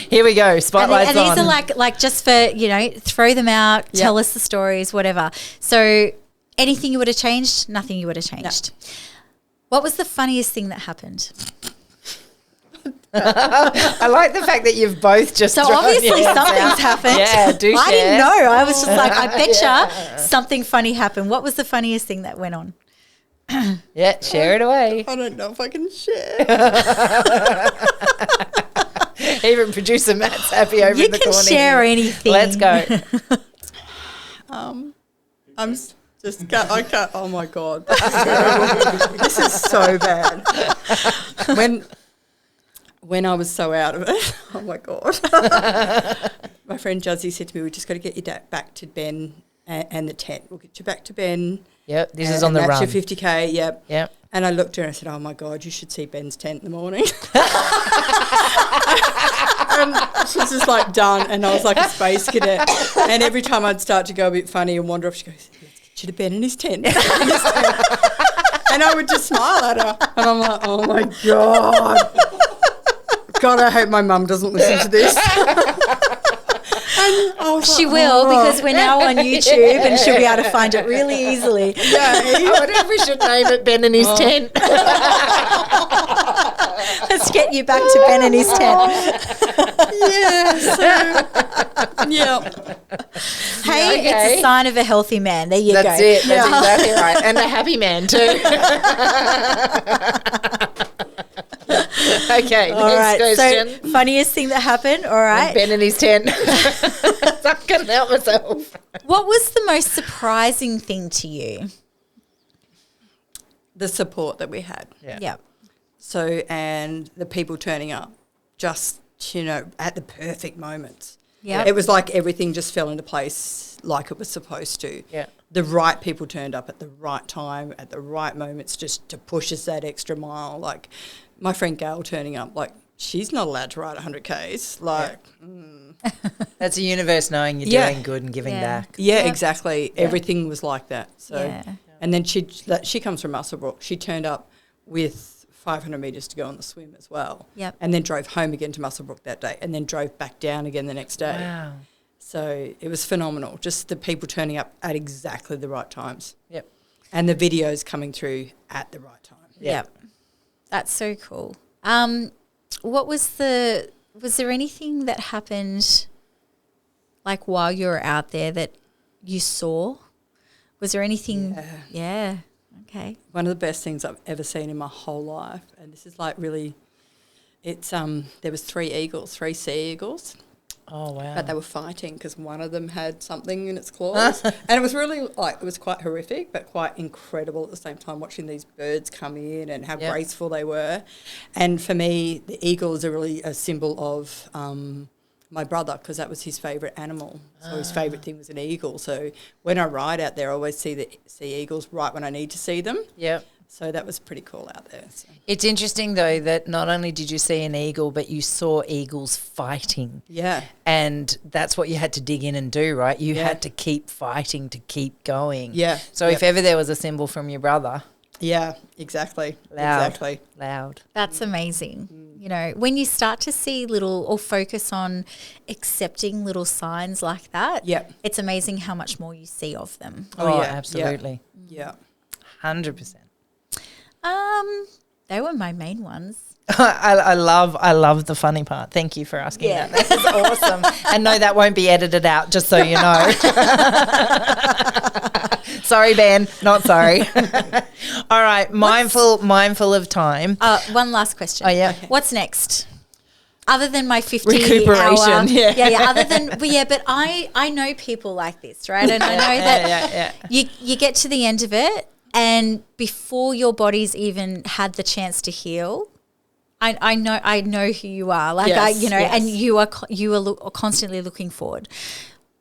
Here we go. Spotlight's And these on. are like just for, you know, throw them out, tell us the stories, whatever. So anything you would have changed? Nothing you would have changed. What was the funniest thing that happened? I like the fact that you've both just So thrown obviously your hands something's out. happened. Yeah, do I share. didn't know. I was just like, I betcha something funny happened. What was the funniest thing that went on? Yeah, share it away. I don't know if I can share. Even producer Matt's happy over You in the can corner. share here. anything. Let's go. I'm just I can't. Oh my god, this is so bad. When I was so out of it, oh my god. My friend Juzzy said to me, "We just got to get you back to Ben and the tent. We'll get you back to Ben." Yep, this is on the that's run. your 50k. Yep. Yep. And I looked at her and I said, "Oh my god, you should see Ben's tent in the morning." And she's just like done, and I was like a space cadet. And every time I'd start to go a bit funny and wander off, she goes, "Let's get you to Ben in his tent." And I would just smile at her, and I'm like, "Oh my god, God, I hope my mum doesn't listen to this." And I was She like, will, "Oh." because we're now on YouTube and she'll be able to find it really easily. Yeah, I wonder if we should name it Ben and his tent. Let's get you back to Ben and his tent. Hey, it's a sign of a healthy man. There you go. That's it. That's exactly right. And a happy man too. Okay, All next right. question. So, funniest thing that happened. All right. Ben in his tent. I couldn't help myself. What was the most surprising thing to you? The support that we had. Yeah. So, and the people turning up just, at the perfect moments. Yeah. It was like everything just fell into place like it was supposed to. Yeah. The right people turned up at the right time, at the right moments, just to push us that extra mile. Like my friend Gail turning up, like she's not allowed to ride 100 Ks. Like, That's the universe knowing you're doing good and giving back. Yeah, exactly. Yeah. Everything was like that. So, and then she comes from Muswellbrook. She turned up with 500 metres to go on the swim as well. Yep. And then drove home again to Muswellbrook that day, and then drove back down again the next day. Wow. So it was phenomenal. Just the people turning up at exactly the right times. Yep. And the videos coming through at the right time. Yep. That's so cool. Was there anything that happened like while you were out there that you saw? Was there anything? Yeah. Okay. One of the best things I've ever seen in my whole life, and this is like really, it's there was three sea eagles. Oh, wow. But they were fighting because one of them had something in its claws. And it was really it was quite horrific, but quite incredible at the same time, watching these birds come in and how graceful they were. And for me, the eagles are really a symbol of my brother, because that was his favourite animal. So his favourite thing was an eagle. So when I ride out there, I always see eagles right when I need to see them. Yep. So that was pretty cool out there. So. It's interesting, though, that not only did you see an eagle, but you saw eagles fighting. Yeah. And that's what you had to dig in and do, right? You had to keep fighting to keep going. Yeah. So if ever there was a symbol from your brother. Yeah, exactly. Loud. Exactly. Loud. That's amazing. You know, when you start to see little or focus on accepting little signs like that, it's amazing how much more you see of them. Oh, yeah. Absolutely. Yeah. 100%. They were my main ones. I love the funny part. Thank you for asking that. That is awesome. And no, that won't be edited out, just so you know. Sorry, Ben. Not sorry. All right. Mindful of time. One last question. Oh, yeah. Okay. What's next? Other than my 50 recuperation, hour, yeah. Other than, but I know people like this, right? And I know that you get to the end of it, and before your body's even had the chance to heal, I know who you are. Like and you are constantly looking forward.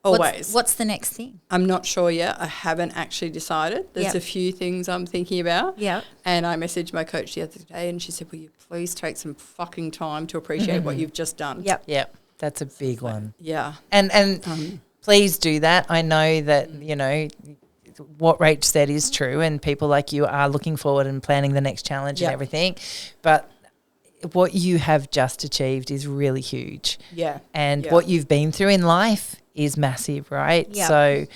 Always. What's the next thing? I'm not sure yet. I haven't actually decided. There's a few things I'm thinking about. Yeah. And I messaged my coach the other day, and she said, "Will you please take some fucking time to appreciate what you've just done?" Yep. Yep. That's a big one. Yeah. And please do that. I know that, what Rach said is true, and people like you are looking forward and planning the next challenge and everything. But what you have just achieved is really huge. Yeah. And what you've been through in life is massive, right? Yeah. So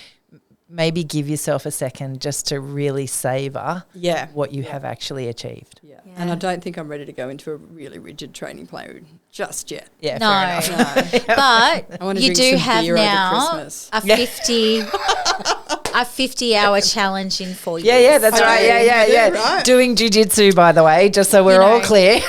maybe give yourself a second just to really savor what you have actually achieved. Yeah. And I don't think I'm ready to go into a really rigid training plan just yet. Yeah, no. fair enough. But you do have now a 50-hour challenge in 4 years. Yeah, that's right. Yeah. Right. Doing jiu-jitsu, by the way, just so we're all clear.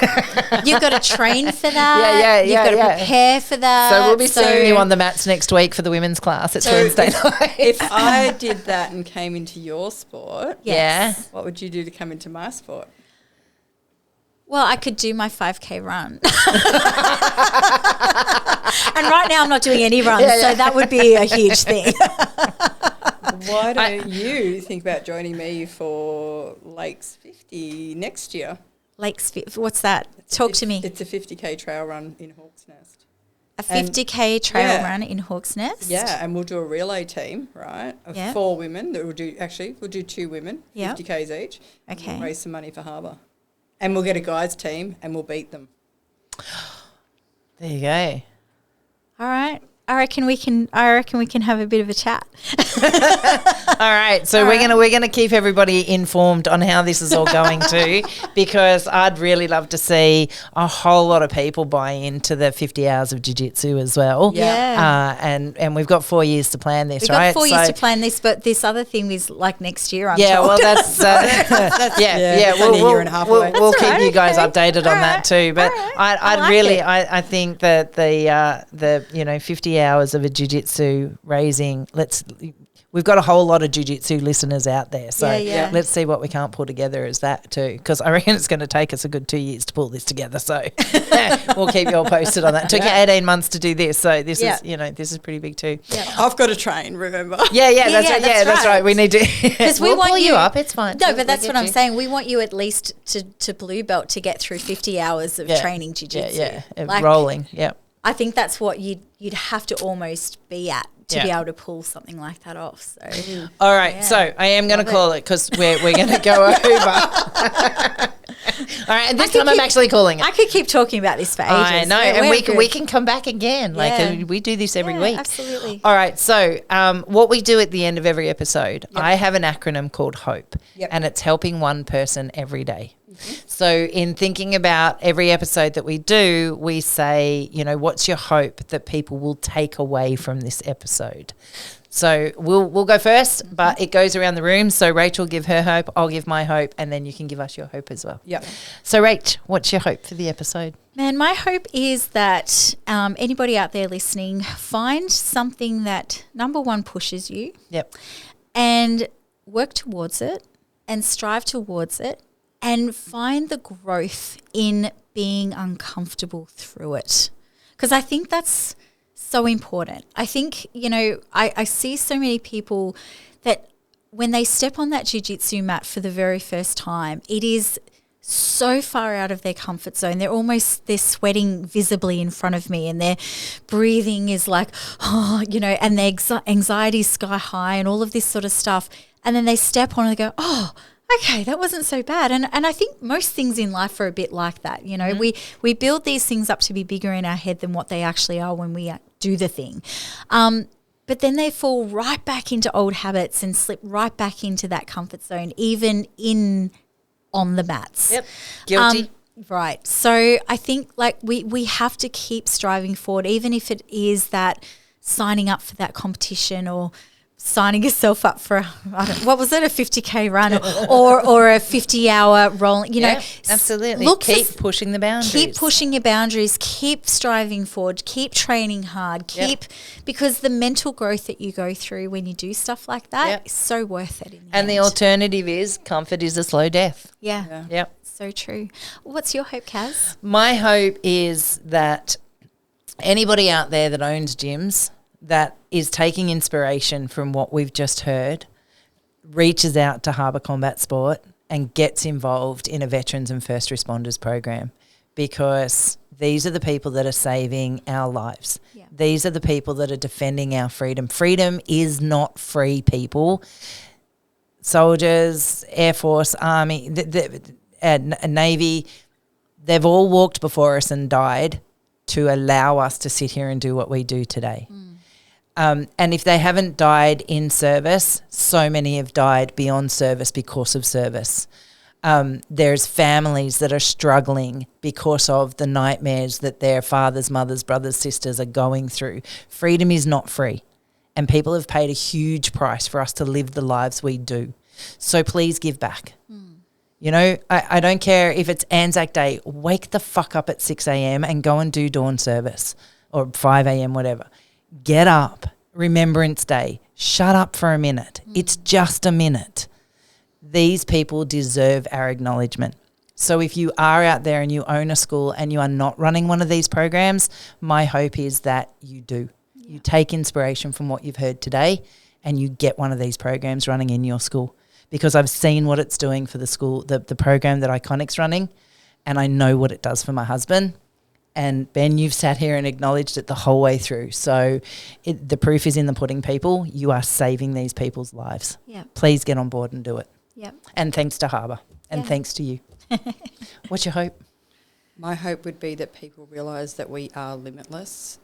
You've got to train for that. You've got to prepare for that. So we'll be seeing you on the mats next week for the women's class. It's Wednesday night. If I did that and came into your sport, yes. what would you do to come into my sport? Well, I could do my 5K run. And right now I'm not doing any runs, so that would be a huge thing. Why don't you think about joining me for Lakes 50 next year? Lakes 50, what's that? Talk to me. It's a 50K trail run in Hawk's Nest. A 50K trail run in Hawk's Nest? Yeah, and we'll do a relay team, right, of 4 women. We'll do 2 women, 50Ks each. Okay. We'll raise some money for Harbour. And we'll get a guys team and we'll beat them. There you go. All right. I reckon we can have a bit of a chat. All right, so we're gonna keep everybody informed on how this is all going too, because I'd really love to see a whole lot of people buy into the 50 hours of jiu-jitsu as well. Yeah. And we've got 4 years to plan this, We've right? got 4 years to plan this, but this other thing is like next year. I'm yeah, told. well, that's it's only a year and a half away. We'll That's keep right, you guys okay. updated on that too. But I think that the 50 hours of a jiu-jitsu raising, we've got a whole lot of jiu-jitsu listeners out there, so let's see what we can't pull together as that too, because I reckon it's going to take us a good 2 years to pull this together, so we'll keep you all posted on that. It took you 18 months to do this, so this is this is pretty big too. I've got to train, remember? That's right. We need to because we'll pull you up. It's fine. No, but that's what I'm saying. We want you at least to blue belt to get through 50 hours of training jiu-jitsu. Rolling. Yeah. I think that's what you'd have to almost be at to be able to pull something like that off. So, all right. So I am going to call it because we're going to go over. All right, and this time I'm actually calling it. I could keep talking about this for ages. I know, and we can come back again. Like we do this every week. Absolutely. All right, so what we do at the end of every episode, I have an acronym called HOPE, and it's helping one person every day. So in thinking about every episode that we do, we say, what's your hope that people will take away from this episode? So we'll go first, but it goes around the room. So Rach will give her hope, I'll give my hope, and then you can give us your hope as well. Yeah. So Rach, what's your hope for the episode? Man, my hope is that anybody out there listening, find something that, number one, pushes you. Yep. And work towards it and strive towards it and find the growth in being uncomfortable through it. Because I think that's so important. I think, I see so many people that when they step on that jiu-jitsu mat for the very first time, it is so far out of their comfort zone. They're sweating visibly in front of me, and their breathing is like, and their anxiety is sky high and all of this sort of stuff. And then they step on and they go, oh, okay, that wasn't so bad. And I think most things in life are a bit like that. We build these things up to be bigger in our head than what they actually are when we do the thing. But then they fall right back into old habits and slip right back into that comfort zone, even on the mats. Yep. Guilty. Right. So I think we have to keep striving forward, even if it is that signing up for that competition or signing yourself up for a 50K run or a 50-hour rolling, absolutely. Keep pushing the boundaries. Keep pushing your boundaries. Keep striving forward. Keep training hard. Because the mental growth that you go through when you do stuff like that is so worth it. And the alternative is comfort is a slow death. Yeah. Yep. So true. What's your hope, Kaz? My hope is that anybody out there that owns gyms that is taking inspiration from what we've just heard reaches out to Harbour Combat Sport and gets involved in a Veterans and First Responders program, because these are the people that are saving our lives. Yeah. These are the people that are defending our freedom. Freedom is not free, people. Soldiers, Air Force, Army, Navy, they've all walked before us and died to allow us to sit here and do what we do today. And if they haven't died in service, so many have died beyond service because of service. There's families that are struggling because of the nightmares that their fathers, mothers, brothers, sisters are going through. Freedom is not free, and people have paid a huge price for us to live the lives we do. So please give back. I don't care if it's Anzac Day. Wake the fuck up at 6 a.m. and go and do dawn service, or 5 a.m., whatever. Get up. Remembrance Day. Shut up for a minute. It's just a minute. These people deserve our acknowledgement. So if you are out there and you own a school and you are not running one of these programs, my hope is that you do. Yeah. You take inspiration from what you've heard today and you get one of these programs running in your school, because I've seen what it's doing for the school, the program that Iconic's running, and I know what it does for my husband. And Ben, you've sat here and acknowledged it the whole way through. So the proof is in the pudding, people. You are saving these people's lives. Yeah. Please get on board and do it. Yeah. And thanks to Harbour. And thanks to you. What's your hope? My hope would be that people realise that we are limitless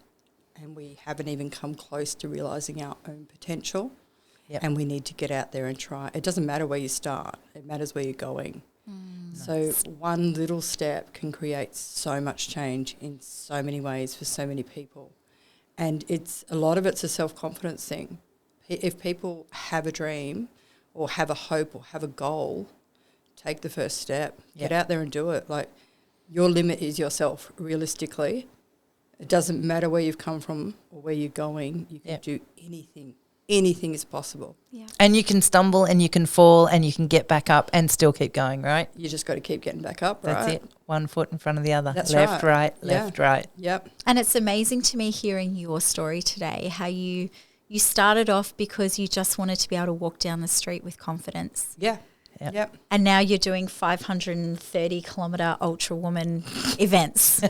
and we haven't even come close to realising our own potential. Yep. And we need to get out there and try. It doesn't matter where you start. It matters where you're going. So one little step can create so much change in so many ways for so many people. And a lot of it's a self-confidence thing. If people have a dream or have a hope or have a goal, take the first step. Yep. Get out there and do it. Like, your limit is yourself, realistically. It doesn't matter where you've come from or where you're going. You can do anything. Anything is possible. Yeah. And you can stumble and you can fall and you can get back up and still keep going, right? You just got to keep getting back up, right? That's it. One foot in front of the other. That's left, right. left, right. Yep. And it's amazing to me hearing your story today, how you started off because you just wanted to be able to walk down the street with confidence. Yeah. Yep. And now you're doing 530-kilometre Ultrawoman events.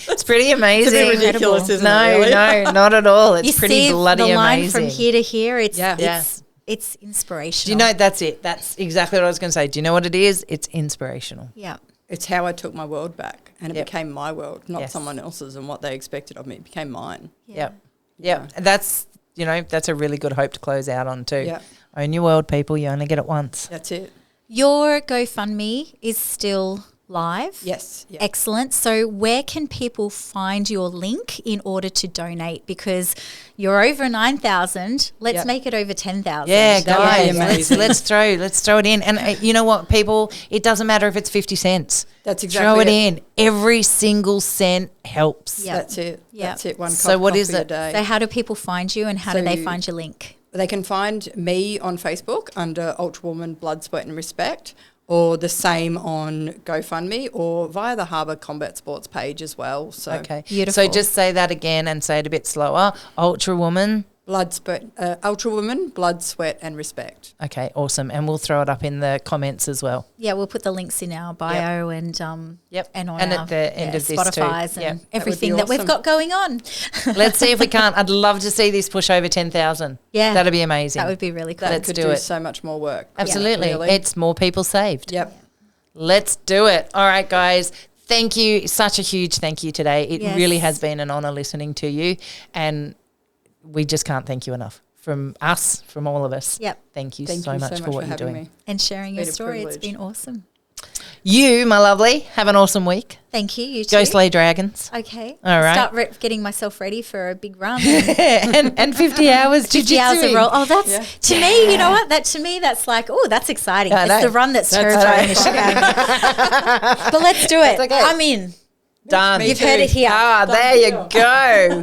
It's pretty amazing. It's a bit ridiculous, isn't it? Really? No, not at all. It's pretty see bloody the line amazing. from here to here. It's Do inspirational. you know, that's it. That's exactly what I was going to say. Do you know what it is? It's inspirational. Yeah. It's how I took my world back, and it Yep. became my world, not Yes. someone else's and what they expected of me. It became mine. Yep. And that's, that's a really good hope to close out on too. Yep. Own your world, people. You only get it once. That's it. Your GoFundMe is still live. Yes. Yep. Excellent. So where can people find your link in order to donate? Because you're over 9,000. Let's Yep. make it over 10,000. Yeah, That would be guys, amazing. let's throw it in. And you know what, people? It doesn't matter if it's 50 cents. That's Throw exactly it in. Every single cent helps. Yep. That's it. Yep. That's it. One So what is coffee a it? day. So how do people find you and how do they So- find your link? They can find me on Facebook under Ultrawoman Blood, Sweat and Respect, or the same on GoFundMe, or via the Harbour Combat Sports page as well. So Okay. Beautiful. So just say that again and say it a bit slower. Ultrawoman. Ultrawoman, Blood, Sweat and Respect. Okay, awesome. And we'll throw it up in the comments as well. Yeah, we'll put the links in our bio and and on And our at the end of this too. Spotify's and Yep. everything That would that be we've got going on. Let's see if we can't. I'd love to see this push over 10,000. Yeah. That'd be amazing. That would be really cool. That Let's could do do it. so much more work. Absolutely. Really. It's more people saved. Yep. Let's do it. All right, guys. Thank you. Such a huge thank you today. It Yes. really has been an honour listening to you. And we just can't thank you enough. From us, from all of us. Yep. Thank you Thank so you much so for what much you're having doing. me. And sharing your Been a story. It's privilege. been awesome. You, my lovely, have an awesome week. Thank you. You too. Go slay dragons. Okay. All right. Start getting myself ready for a big run. and 50 hours 50 hours of jiu-jitsuing. roll. Oh, that's Yeah. to me. You know what? That to me, that's like, oh, that's exciting. I It's know. the run that's That's terrifying. right. the shit out of me. But let's do it. okay. I'm in. Done. You've heard it here. Ah, there you go. Do.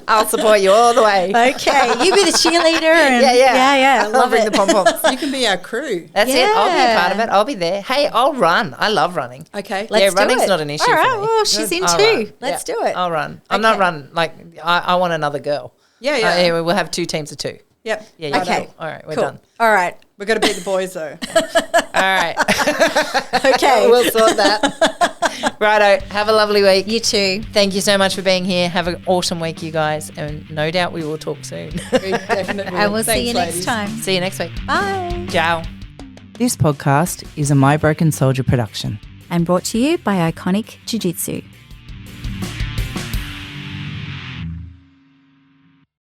I'll support you all the way. Okay, you be the cheerleader. And I'll Love bring it. the pom-poms. You can be our crew. That's it. I'll be a Yeah. part of it. I'll be there. Hey, I'll run. I love running. Okay. Let's yeah, do running's it. not an issue All right, for me. well, she's in I'll too. run. Let's Yeah, do it. I'll run. I'm not Okay. running. Like, I want another girl. Yeah. Anyway, we'll have 2 teams of 2. Yep. Yeah, yeah. Okay. All right, we're Cool. done. All right. We've got to beat the boys though. All right. Okay. We'll sort that. Righto. Have a lovely week. You too. Thank you so much for being here. Have an awesome week, you guys. And no doubt we will talk soon. We definitely will. And we'll see Thanks, you ladies. next time. See you next week. Bye. Ciao. This podcast is a My Broken Soldier production. And brought to you by Iconic Jiu-Jitsu.